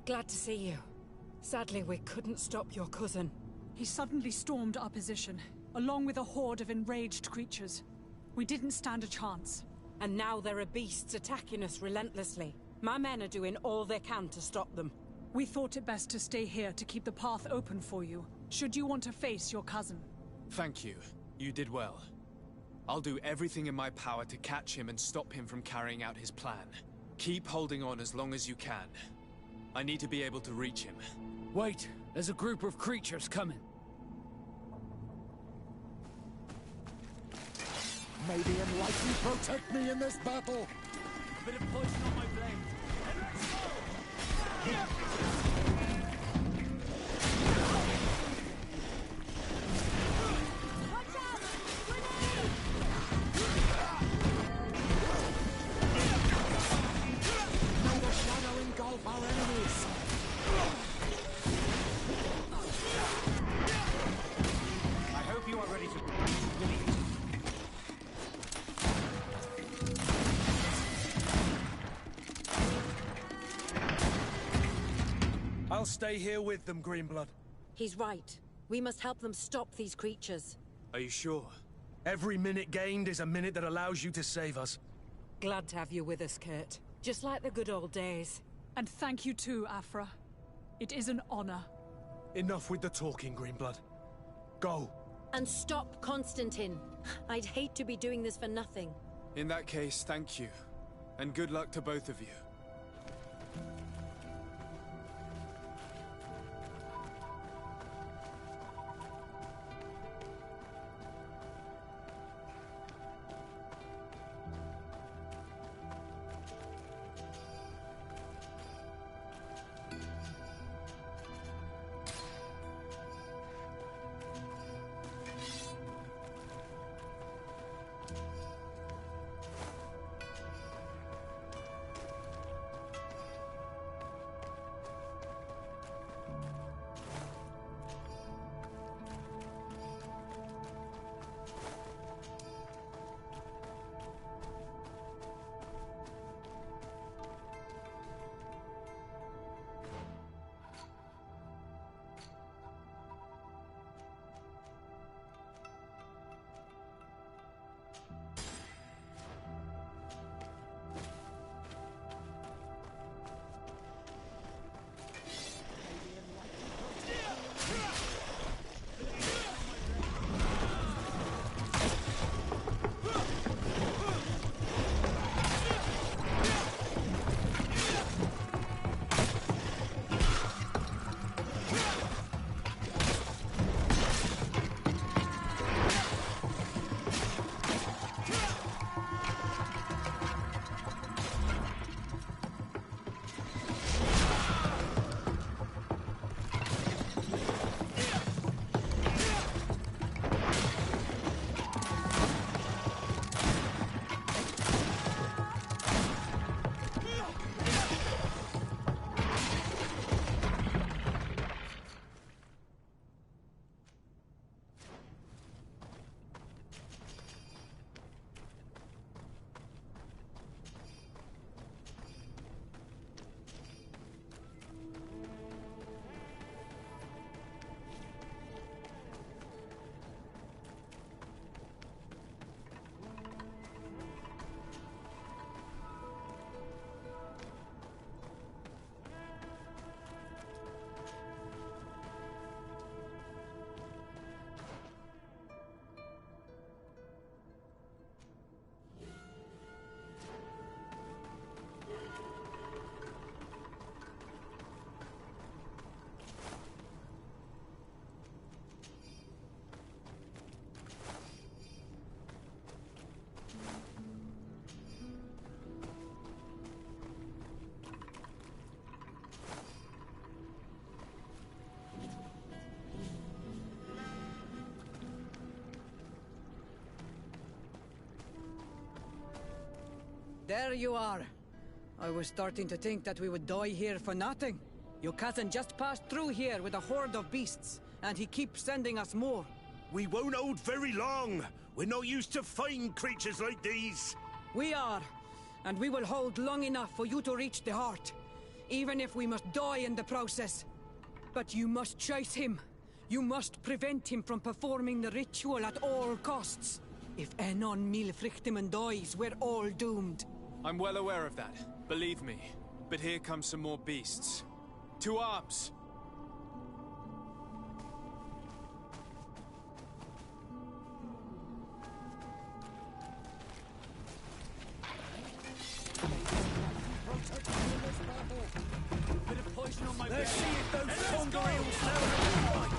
glad to see you. Sadly, we couldn't stop your cousin. He suddenly stormed our position, along with a horde of enraged creatures. We didn't stand a chance. And now there are beasts attacking us relentlessly. My men are doing all they can to stop them. We thought it best to stay here to keep the path open for you, should you want to face your cousin. Thank you. You did well. I'll do everything in my power to catch him and stop him from carrying out his plan. Keep holding on as long as you can. I need to be able to reach him. Wait, there's a group of creatures coming. May the Enlightened protect me in this battle! A bit of poison on my blade. And let's go! Engulf our enemies! I hope you are ready to... I'll stay here with them, Greenblood. He's right. We must help them stop these creatures. Are you sure? Every minute gained is a minute that allows you to save us. Glad to have you with us, Kurt. Just like the good old days. And thank you too, Afra. It is an honor. Enough with the talking, Greenblood. Go. And stop Constantine. I'd hate to be doing this for nothing. In that case, thank you. And good luck to both of you. There you are. I was starting to think that we would die here for nothing. Your cousin just passed through here with a horde of beasts, and he keeps sending us more. We won't hold very long. We're not used to fighting creatures like these. We are, and we will hold long enough for you to reach the heart. even if we must die in the process. But you must chase him. You must prevent him from performing the ritual at all costs. If Enon Milfrichteman dies, we're all doomed. I'm well aware of that, believe me. But here come some more beasts. To arms! Bit of poison on my Let's wrist. see if those Let's Congoreals go! know how to fight.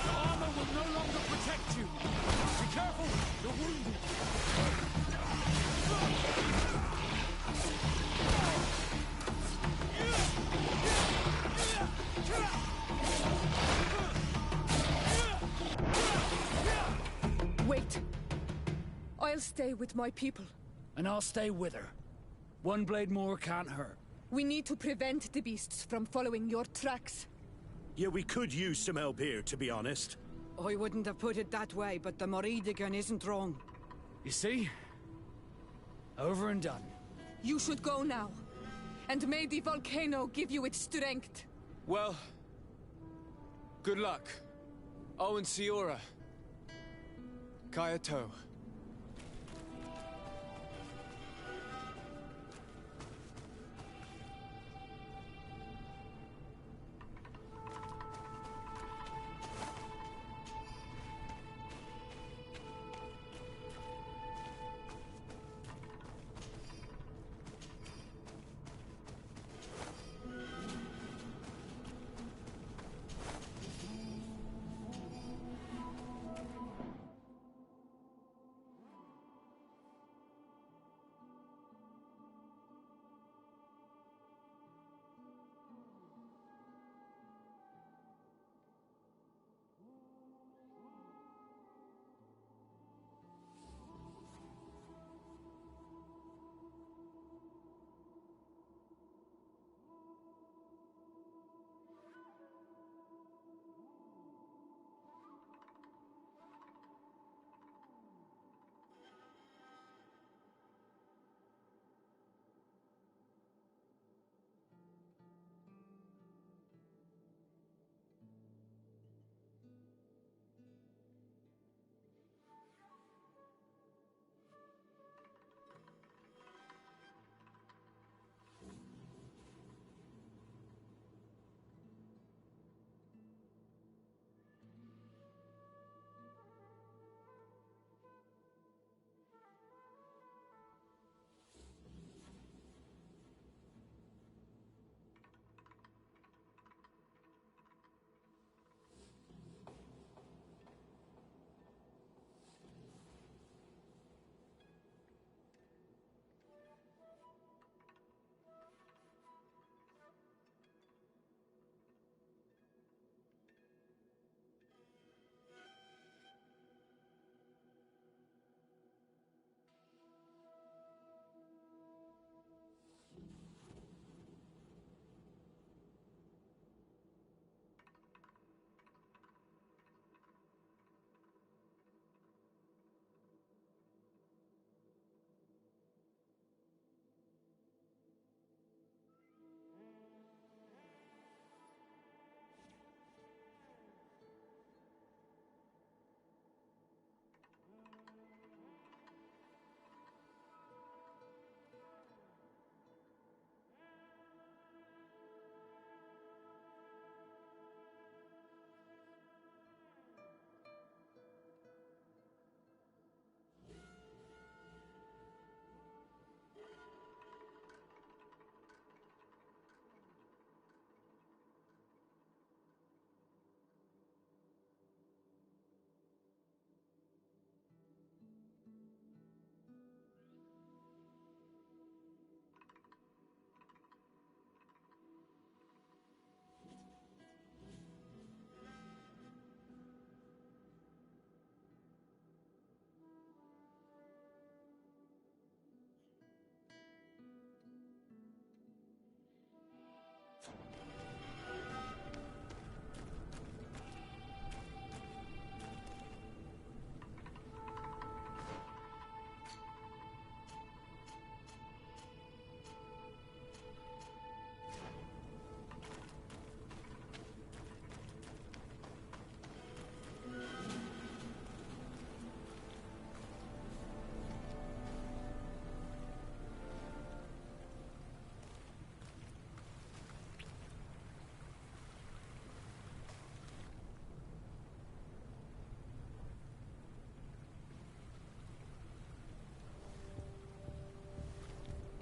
The armor will no longer protect you. Be careful, you're wounded. Wait. I'll stay with my people. And I'll stay with her. One blade more can't hurt. We need to prevent the beasts from following your tracks. Yeah, we could use some help here, to be honest. I wouldn't have put it that way, but the Moridigan isn't wrong. You see? Over and done. You should go now. And may the volcano give you its strength. Well... good luck. Oh, and Siora. Kayato.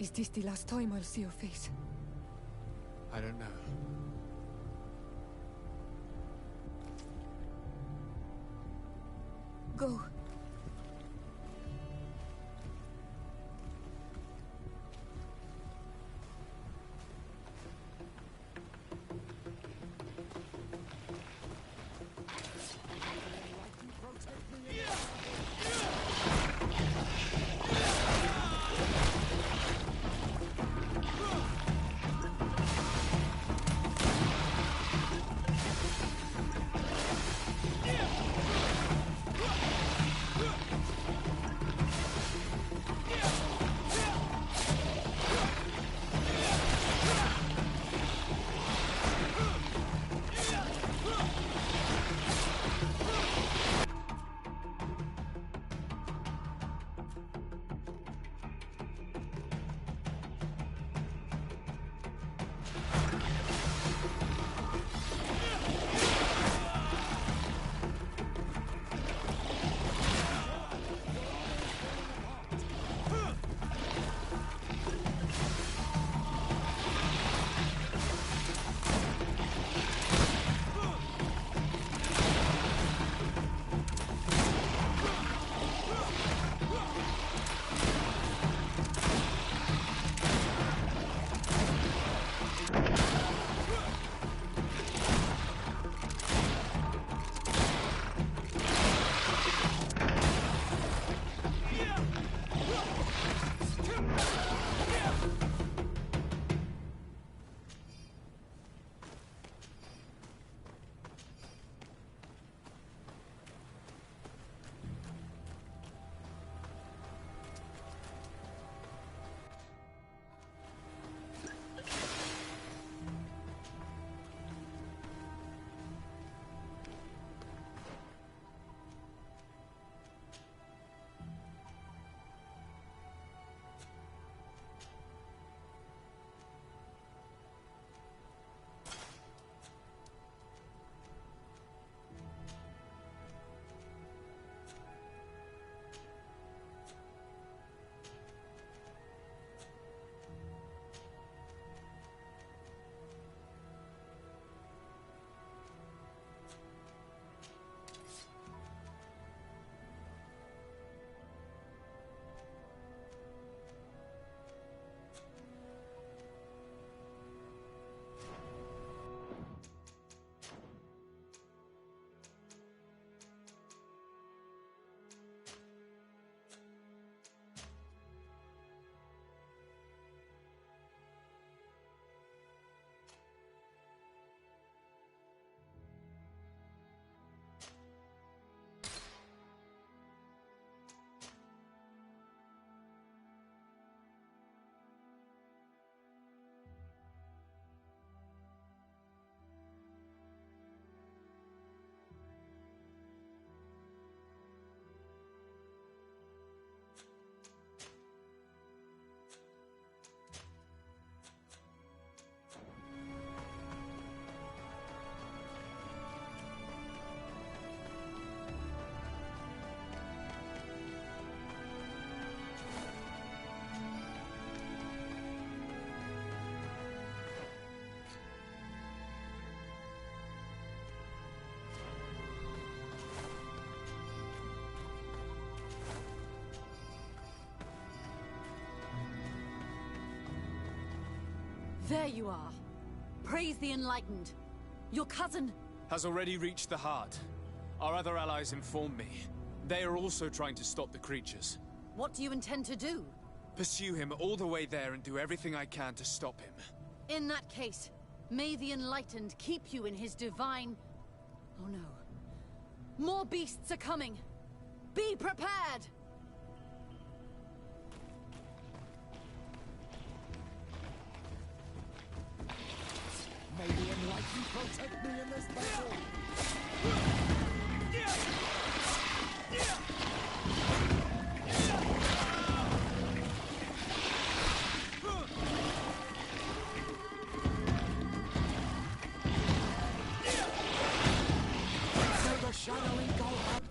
Is this the last time I'll see your face? I don't know. Go. There you are. Praise the Enlightened. Your cousin has already reached the heart. Our other allies informed me. They are also trying to stop the creatures. What do you intend to do? Pursue him all the way there and do everything I can to stop him. In that case, may the Enlightened keep you in his divine... Oh no. More beasts are coming. Be prepared! May the Enlightened protect me in this battle! May the shadowy go up!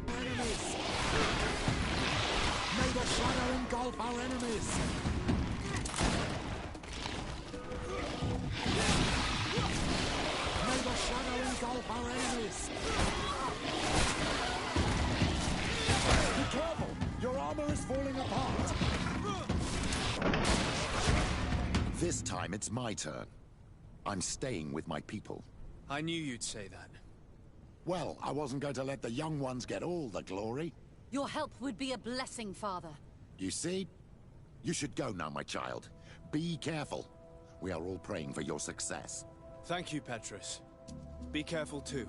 Enemies! May the This time it's my turn. I'm staying with my people. I knew you'd say that. Well, I wasn't going to let the young ones get all the glory. Your help would be a blessing, Father. You see? You should go now, my child. Be careful. We are all praying for your success. Thank you, Petrus. Be careful too.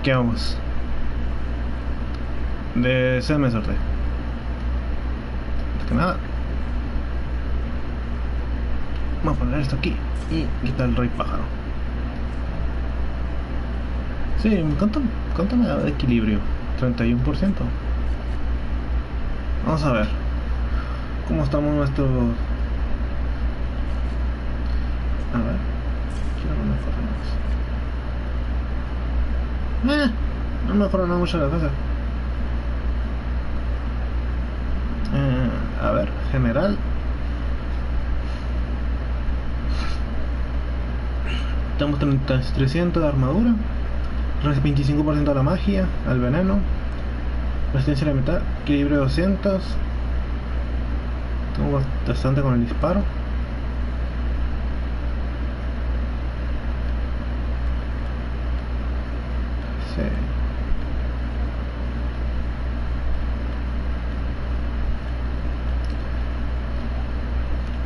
Aquí vamos. Deseame suerte. Más que nada. Vamos a poner esto aquí y quitar el rey pájaro. Sí, ¿cuánto me da de equilibrio? 31%. Vamos a ver cómo estamos nuestros. A ver, quiero mejorar más. No mejoran mucho las cosas. A ver, general. Tenemos 300 de armadura, 25% de la magia, al veneno, resistencia a la mitad, equilibrio 200. Tengo bastante con el disparo. Sí.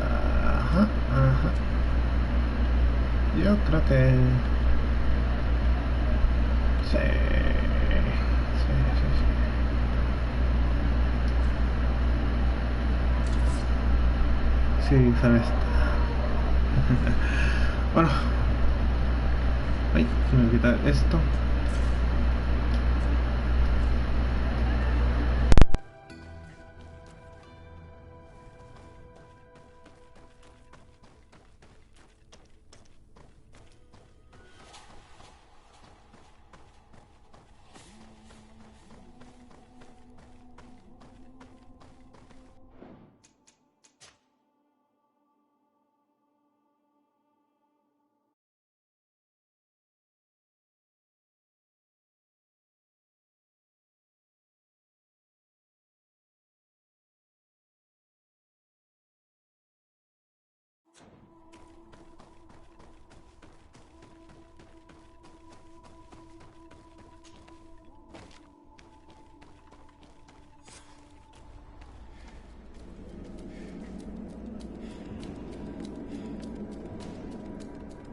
Ajá. Yo creo que sí. Sí, sabes. Bueno. Ay, se me olvidó esto.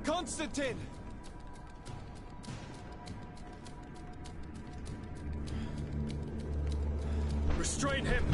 Constantine! Restrain him!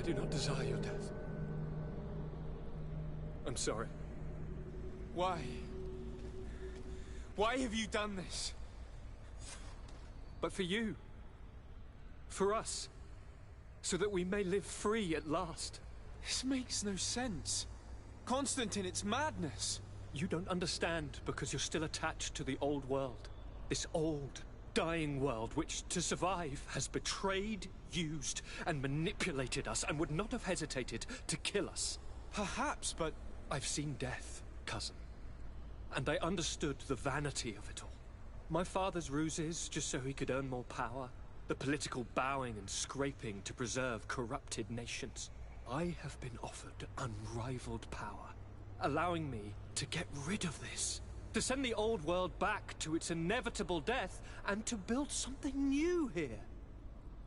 do not desire your death. I'm sorry. Why? Why have you done this? But for you. For us. So that we may live free at last. This makes no sense. Constantine, it's madness. You don't understand because you're still attached to the old world. This old, dying world which, to survive, has betrayed, used, and manipulated us and would not have hesitated to kill us. Perhaps, but I've seen death, cousin. And I understood the vanity of it all. My father's ruses just so he could earn more power. The political bowing and scraping to preserve corrupted nations. I have been offered unrivaled power, allowing me to get rid of this. To send the old world back to its inevitable death and to build something new here.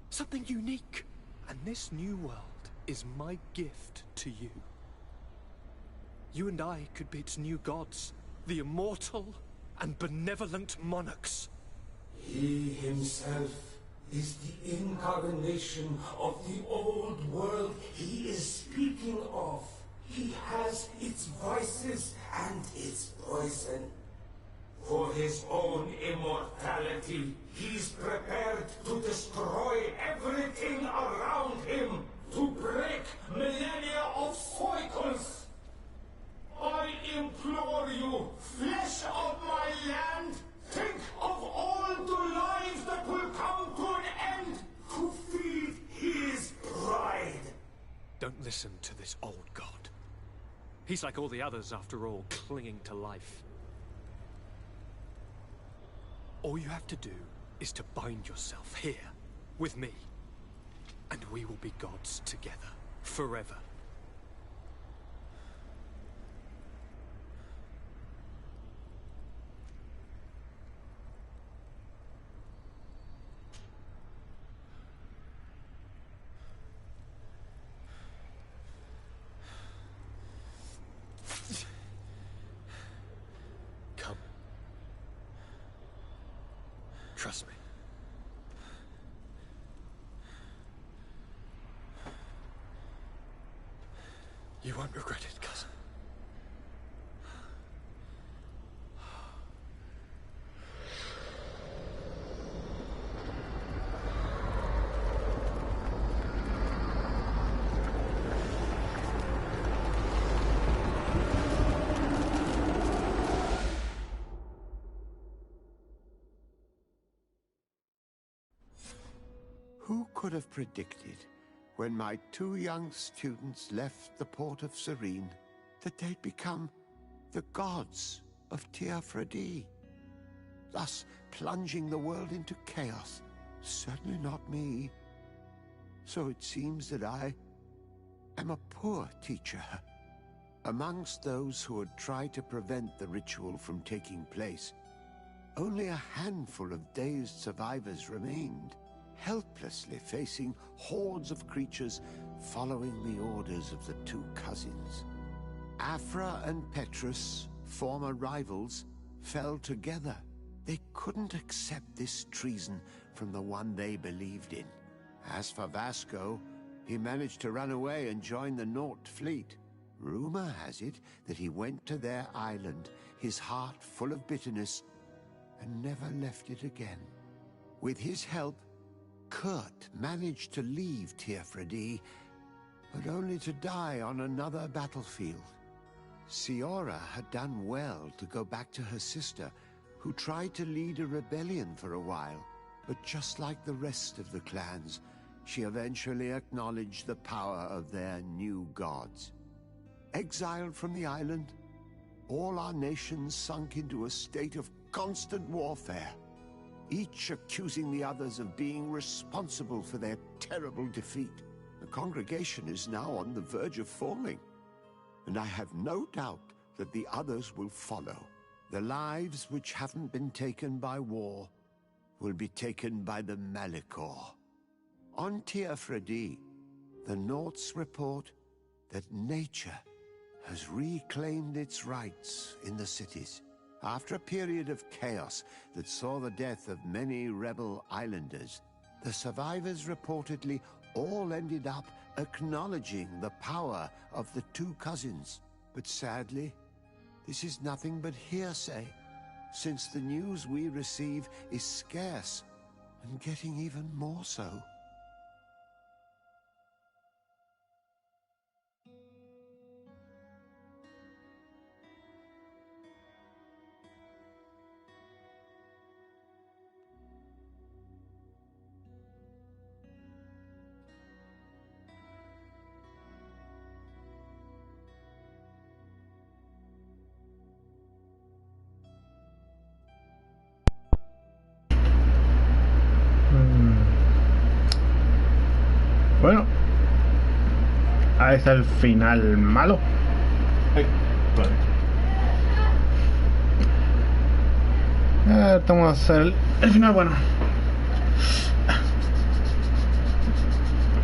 Something unique. And this new world is my gift to you. You and I could be its new gods, the immortal and benevolent monarchs. He himself is the incarnation of the old world he is speaking of. He has its vices and its poison. For his own immortality, he's prepared to destroy everything around him, to break millennia of cycles. I implore you, flesh of my land, think of all the lives that will come to an end to feed his pride. Don't listen to this old god. He's like all the others, after all, clinging to life. All you have to do is to bind yourself here, with me. And we will be gods together, forever. Trust me. You won't regret it, cousin. Who could have predicted, when my two young students left the port of Serene, that they'd become the gods of Teofredi, thus plunging the world into chaos? Certainly not me. So it seems that I am a poor teacher. Amongst those who had tried to prevent the ritual from taking place, only a handful of dazed survivors remained, helplessly facing hordes of creatures following the orders of the two cousins. Afra and Petrus, former rivals, fell together. They couldn't accept this treason from the one they believed in. As for Vasco, he managed to run away and join the Naut fleet. Rumor has it that he went to their island, his heart full of bitterness, and never left it again. With his help, Kurt managed to leave Teofredi, but only to die on another battlefield. Siora had done well to go back to her sister, who tried to lead a rebellion for a while, but just like the rest of the clans, she eventually acknowledged the power of their new gods. Exiled from the island, all our nations sunk into a state of constant warfare, each accusing the others of being responsible for their terrible defeat. The congregation is now on the verge of falling, and I have no doubt that the others will follow. The lives which haven't been taken by war will be taken by the Malicor. On Teofredi, the Nauts report that nature has reclaimed its rights in the cities. After a period of chaos that saw the death of many rebel islanders, the survivors reportedly all ended up acknowledging the power of the two cousins. But sadly, this is nothing but hearsay, since the news we receive is scarce, and getting even more so. Bueno, ahí está el final malo. Vamos a hacer el final bueno.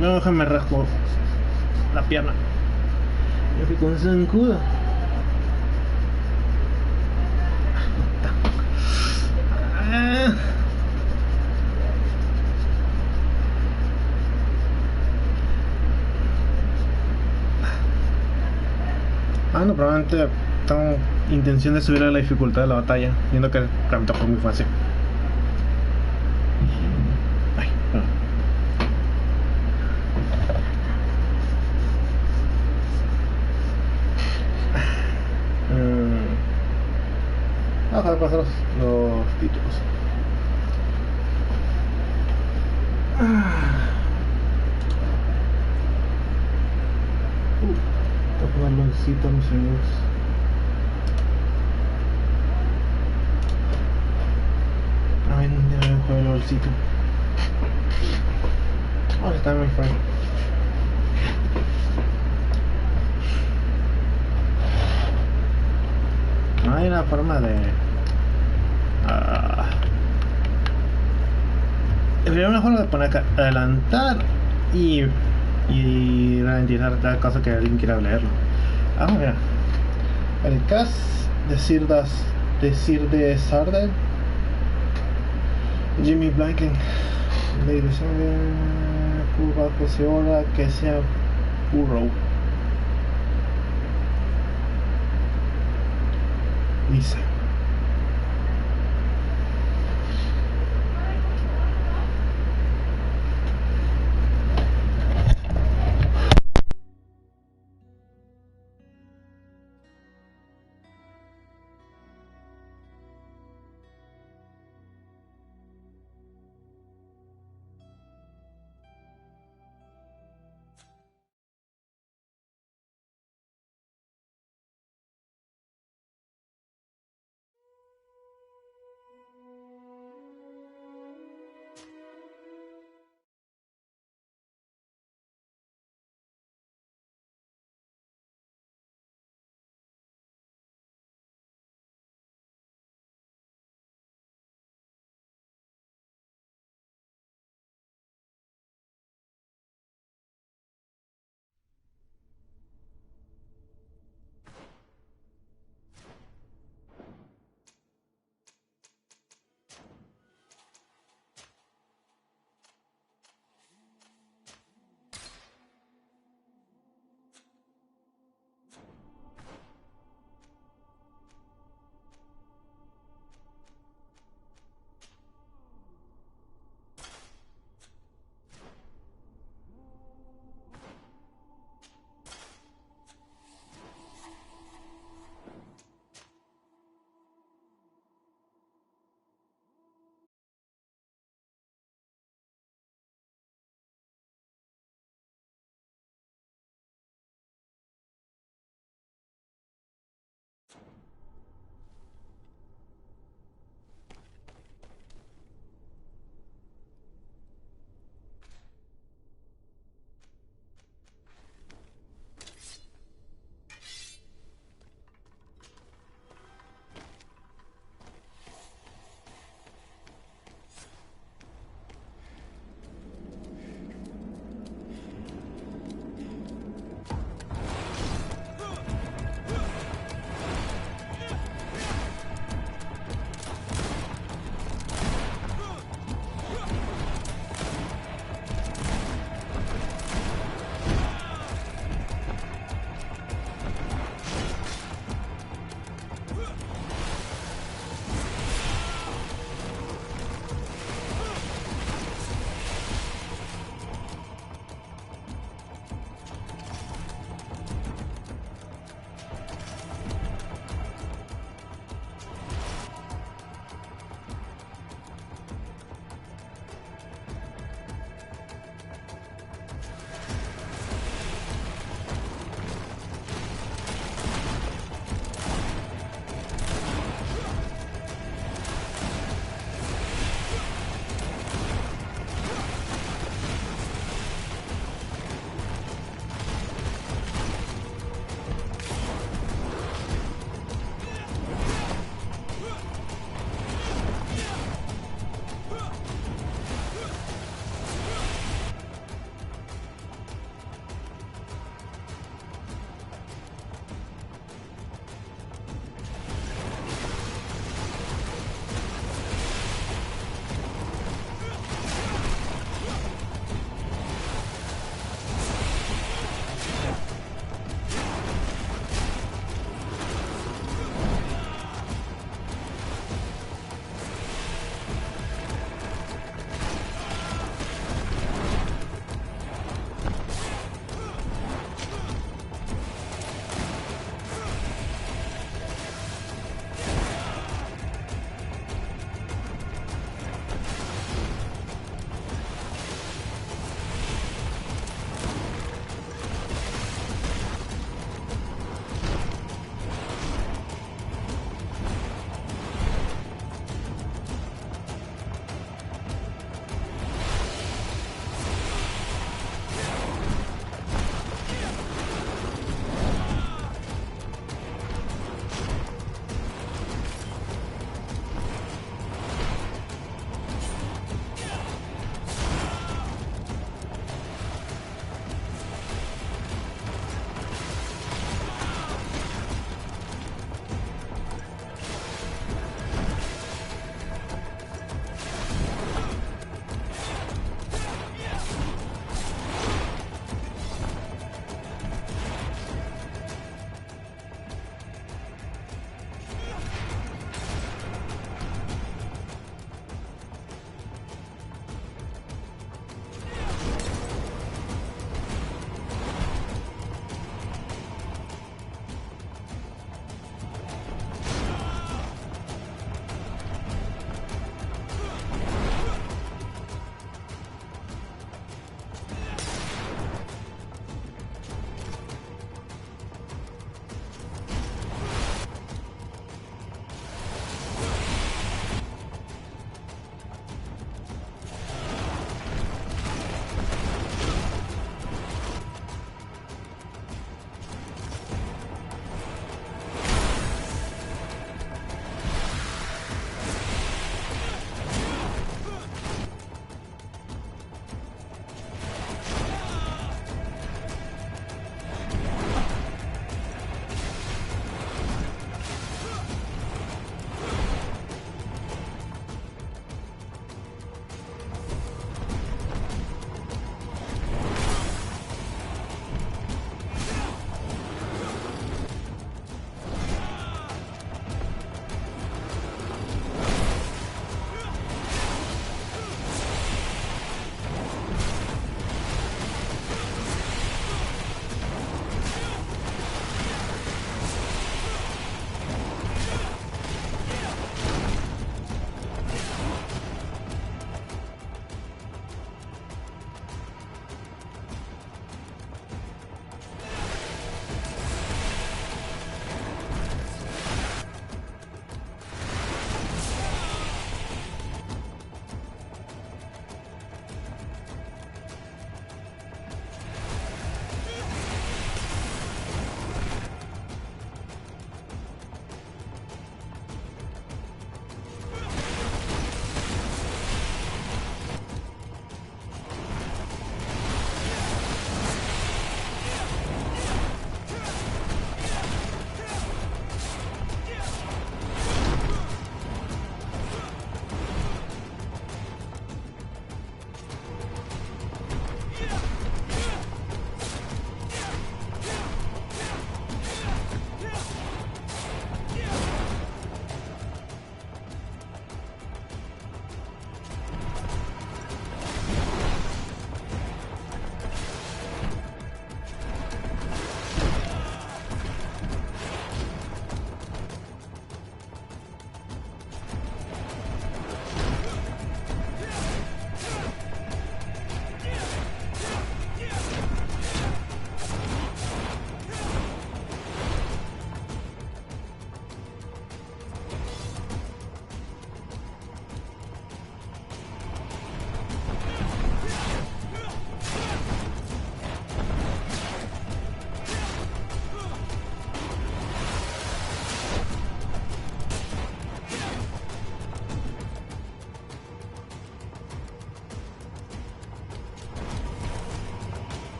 No, déjame rasco la pierna. Yo fui con zancudo. No, probablemente tengo intención de subir la dificultad de la batalla, viendo que realmente fue muy fácil. Ay, vamos a dejar pasar los títulos. Toco el bolsito, mis amigos. Ay, no me juego el bolsito. Ahora está mi friend. No hay una forma de... Habría una forma de poner adelantar y ralentizar cada cosa que alguien quiera leerlo. Mira. El cast de Sarden, Jimmy Blanken, la dirección de Curva José Hora, que sea Burrow, Lisa.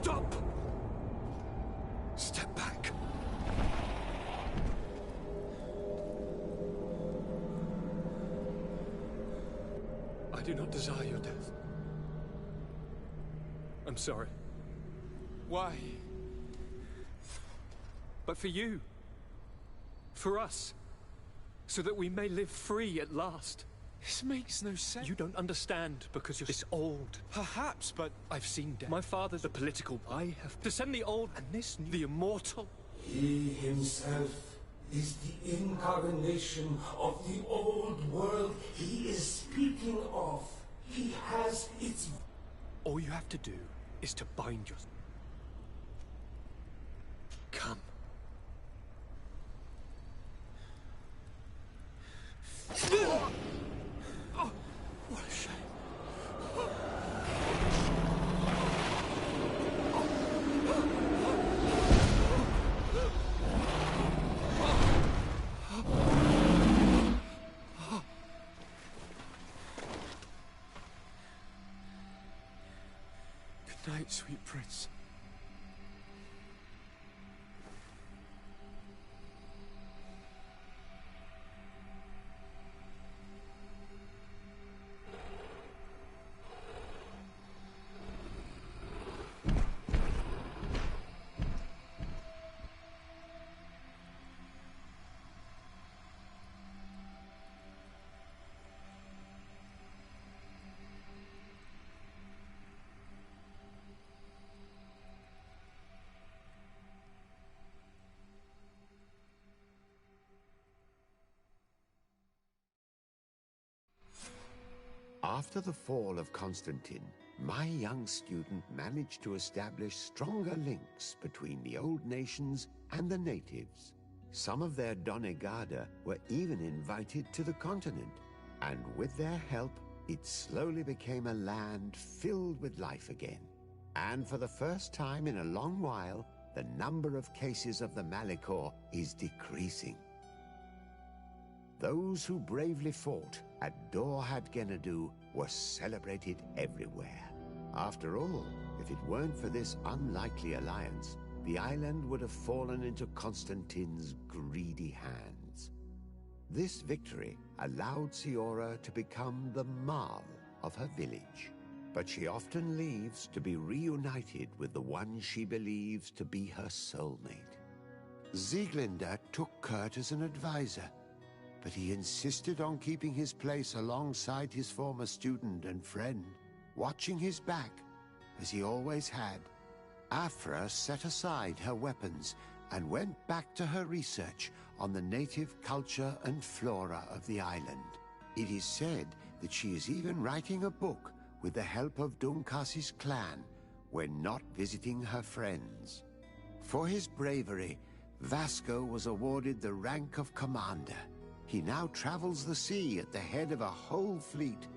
Stop! Step back. I do not desire your death. I'm sorry. Why? But for you. For us. So that we may live free at last. This makes no sense. You don't understand because you're this old. Perhaps, but I've seen death. My father's the political. I have to send the old and this new, the immortal. He himself is the incarnation of the old world he is speaking of. He has its... All you have to do is to bind your... Come. Oh, what a shame. Good night, sweet prince. After the fall of Constantine, my young student managed to establish stronger links between the old nations and the natives. Some of their donegada were even invited to the continent, and with their help, it slowly became a land filled with life again. And for the first time in a long while, the number of cases of the Malichor is decreasing. Those who bravely fought at Dorhad Genadu were celebrated everywhere. After all, if it weren't for this unlikely alliance, the island would have fallen into Constantine's greedy hands. This victory allowed Siora to become the Marl of her village, but she often leaves to be reunited with the one she believes to be her soulmate. Sieglinde took Kurt as an advisor, but he insisted on keeping his place alongside his former student and friend, watching his back, as he always had. Afra set aside her weapons and went back to her research on the native culture and flora of the island. It is said that she is even writing a book with the help of Dunkas's clan when not visiting her friends. For his bravery, Vasco was awarded the rank of commander. He now travels the sea at the head of a whole fleet,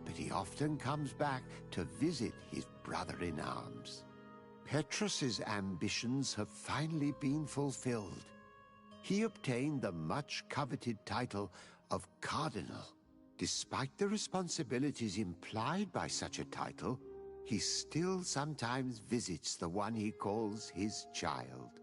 but he often comes back to visit his brother-in-arms. Petrus's ambitions have finally been fulfilled. He obtained the much-coveted title of Cardinal. Despite the responsibilities implied by such a title, he still sometimes visits the one he calls his child.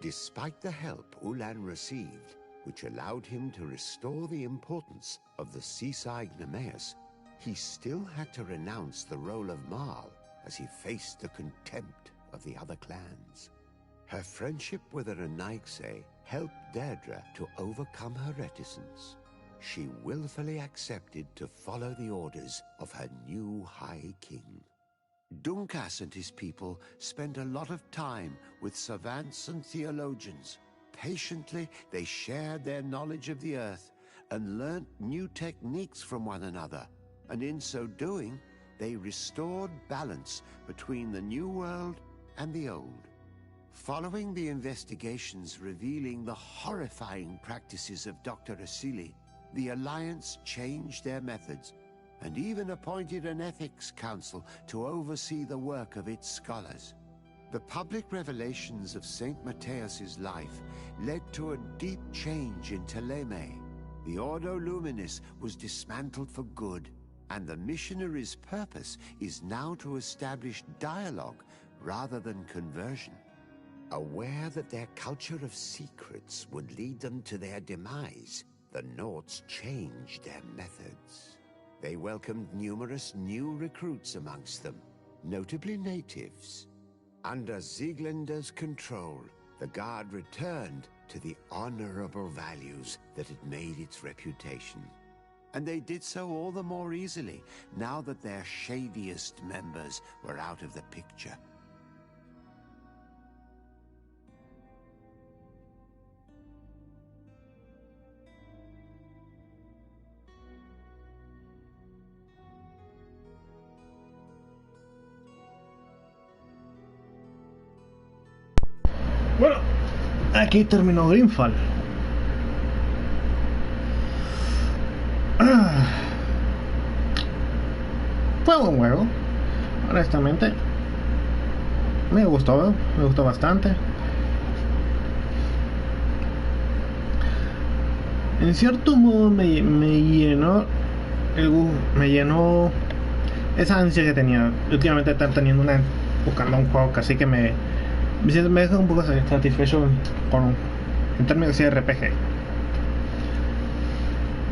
Despite the help Ulan received, which allowed him to restore the importance of the seaside Nemeus, he still had to renounce the role of Marl as he faced the contempt of the other clans. Her friendship with Renaixe helped Deirdre to overcome her reticence. She willfully accepted to follow the orders of her new High King. Dunkas and his people spent a lot of time with savants and theologians. Patiently, they shared their knowledge of the earth and learnt new techniques from one another, and in so doing, they restored balance between the new world and the old. Following the investigations revealing the horrifying practices of Dr. Asili, the Alliance changed their methods and even appointed an ethics council to oversee the work of its scholars. The public revelations of St. Matthias's life led to a deep change in Teleme. The Ordo Luminis was dismantled for good, and the missionaries' purpose is now to establish dialogue rather than conversion. Aware that their culture of secrets would lead them to their demise, the Nords changed their methods. They welcomed numerous new recruits amongst them, notably natives. Under Sieglinder's control, the Guard returned to the honorable values that had made its reputation. And they did so all the more easily, now that their shadiest members were out of the picture. Bueno, aquí terminó GreedFall. Fue un buen juego, honestamente. Me gustó bastante. En cierto modo me llenó esa ansia que tenía últimamente de estar buscando un juego casi que me deja un poco satisfecho en términos de RPG.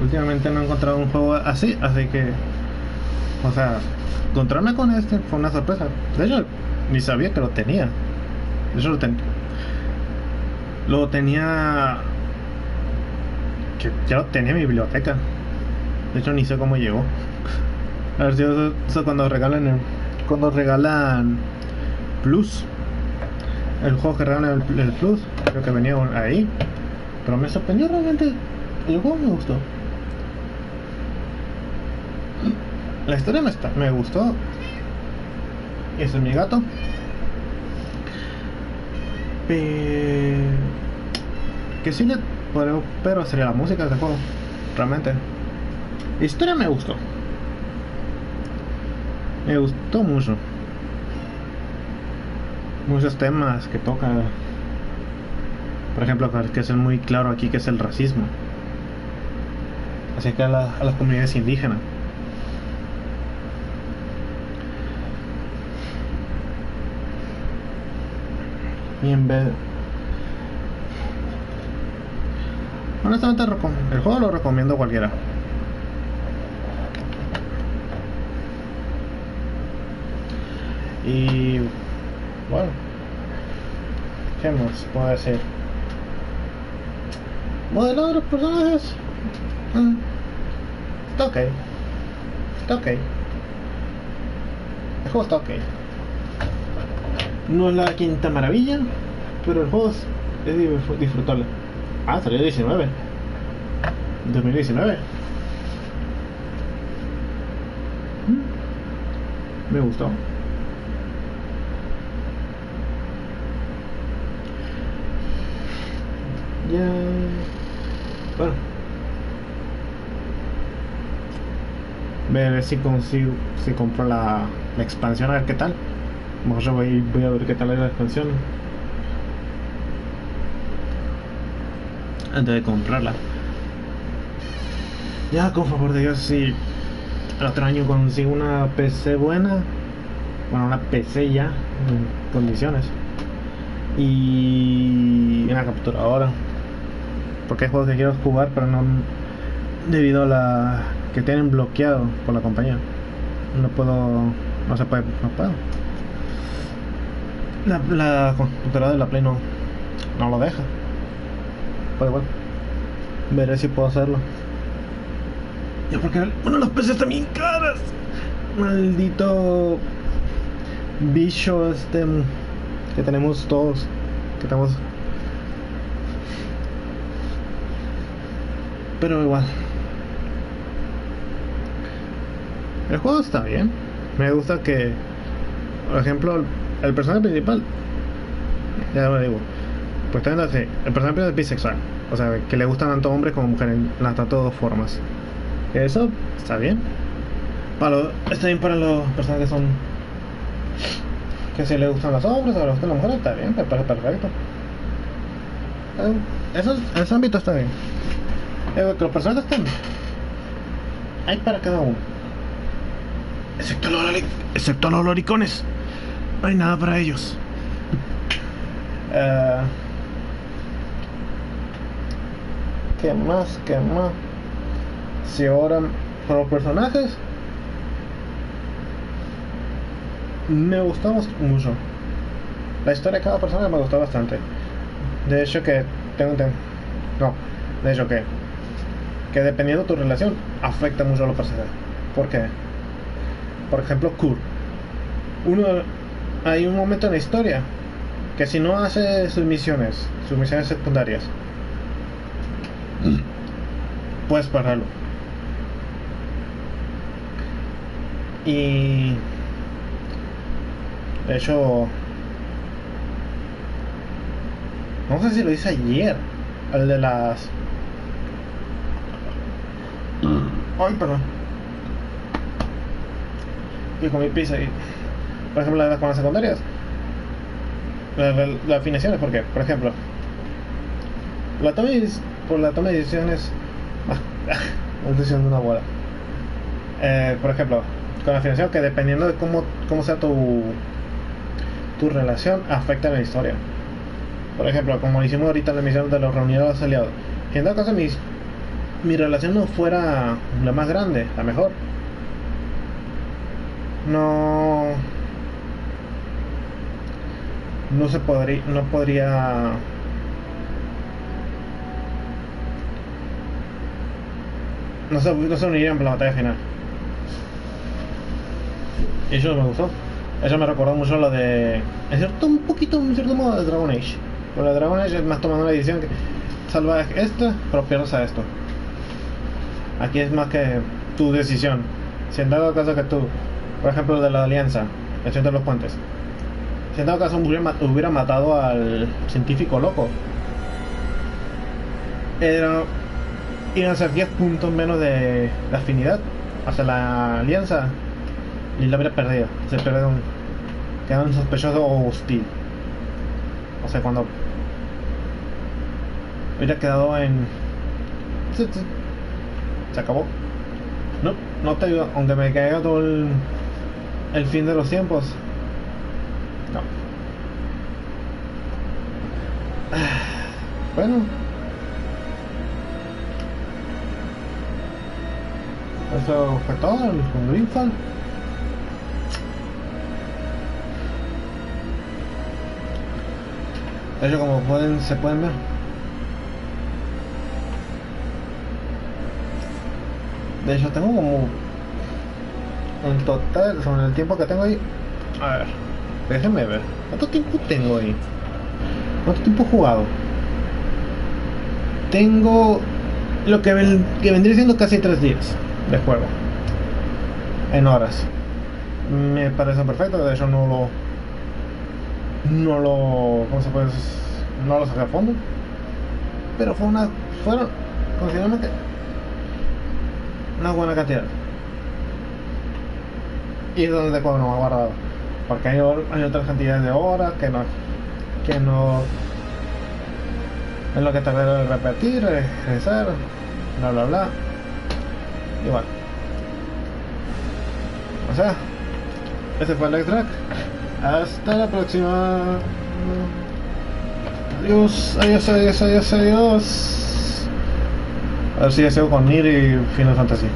Últimamente no he encontrado un juego así que, o sea, encontrarme con este fue una sorpresa. De hecho, ni sabía que lo tenía. De hecho, lo tenía que ya lo tenía en mi biblioteca. De hecho, ni sé cómo llegó. A ver si eso cuando regalan Plus. El juego que regalan el Plus, creo que venía ahí. Pero me sorprendió realmente. El juego me gustó. La historia me gustó. Ese es mi gato. Que sí pero sería la música de este juego. Realmente. La historia me gustó. Me gustó mucho. Muchos temas que toca. Por ejemplo, que es muy claro aquí, que es el racismo. Así que a las comunidades indígenas. Y en vez... honestamente el juego lo recomiendo a cualquiera. Y bueno, ¿qué más puedo decir? Modelado de los personajes, está ok. El juego está ok. No es la quinta maravilla, pero el juego es disfrutable. Salió 2019. Me gustó. Ya. Bueno. Ver si compro la expansión, a ver qué tal. Mejor yo voy a ver qué tal es la expansión antes de comprarla. Ya, con favor de Dios, si el otro año consigo una PC buena, bueno, una PC ya en condiciones y una capturadora, porque hay juegos que quiero jugar pero no, debido a la que tienen bloqueado por la compañía, no puedo. La computadora de la Play no lo deja. Pero bueno, veré si puedo hacerlo. Ya, porque las PCs están bien caras. Maldito bicho que tenemos todos. Pero igual, el juego está bien. Me gusta que, por ejemplo, el personaje principal, ya lo digo, pues también así, el personaje principal es bisexual, o sea, que le gustan tanto hombres como mujeres en las dos formas. Eso está bien. Está bien para los personajes que son, que si le gustan los hombres o le gustan las mujeres, está bien, me parece perfecto. Ese ámbito está bien. Que los personajes estén, hay para cada uno, excepto los loricones. no hay nada para ellos. ¿Qué más? ¿Qué más? Si ahora para los personajes me gustó mucho. La historia de cada personaje me gustó bastante. De hecho que que dependiendo de tu relación afecta mucho a los personajes. ¿Por qué? Por ejemplo, Kurt. Hay un momento en la historia que si no hace sus misiones secundarias, puedes pararlo. Y de hecho, no sé si lo hice ayer, el de las... Ay, perdón. Y con mi pizza y... Por ejemplo, las comandas secundarias, las afinaciones, porque, por ejemplo, la toma de decisiones... estoy diciendo una bola. Por ejemplo, con la afinación, que dependiendo de cómo sea tu relación, afecta la historia. Por ejemplo, como hicimos ahorita en la misión de los reunidos de los aliados, si en dado caso mi relación no fuera la más grande, la mejor, no podría no se unirían para la batalla final. Y eso me gustó. Eso me recordó mucho lo de... un cierto modo de Dragon Age. Pero la Dragon Age es más tomando la decisión que salva esto, pero pierdes a esto. Aquí es más que tu decisión. Si en dado caso que tú, por ejemplo, de la alianza, el centro de los puentes, si en dado caso hubiera matado al científico loco, iban a ser 10 puntos menos de afinidad hacia la alianza y la hubiera perdido. Se pierde queda un sospechoso o hostil. O sea, cuando hubiera quedado en... Se acabó. No te ayuda, aunque me caiga todo el fin de los tiempos. No. Bueno. Eso fue todo con GreedFall. De hecho, como se pueden ver, de hecho tengo como en total, sobre el tiempo que tengo ahí, a ver, déjenme ver cuánto tiempo tengo ahí, cuánto tiempo he jugado. Tengo lo que vendría siendo casi 3 días de juego en horas. Me parece perfecto. De hecho no ¿cómo se puede? No lo saqué a fondo, pero fueron considerablemente una buena cantidad. Y es donde juego no me ha guardado, porque hay otras cantidades de horas que no es lo que tardé en repetir, regresar, bla bla bla. Y bueno, o sea, ese fue el extract. Hasta la próxima. Adiós. A ver si ya sigo con Nier y Final Fantasy.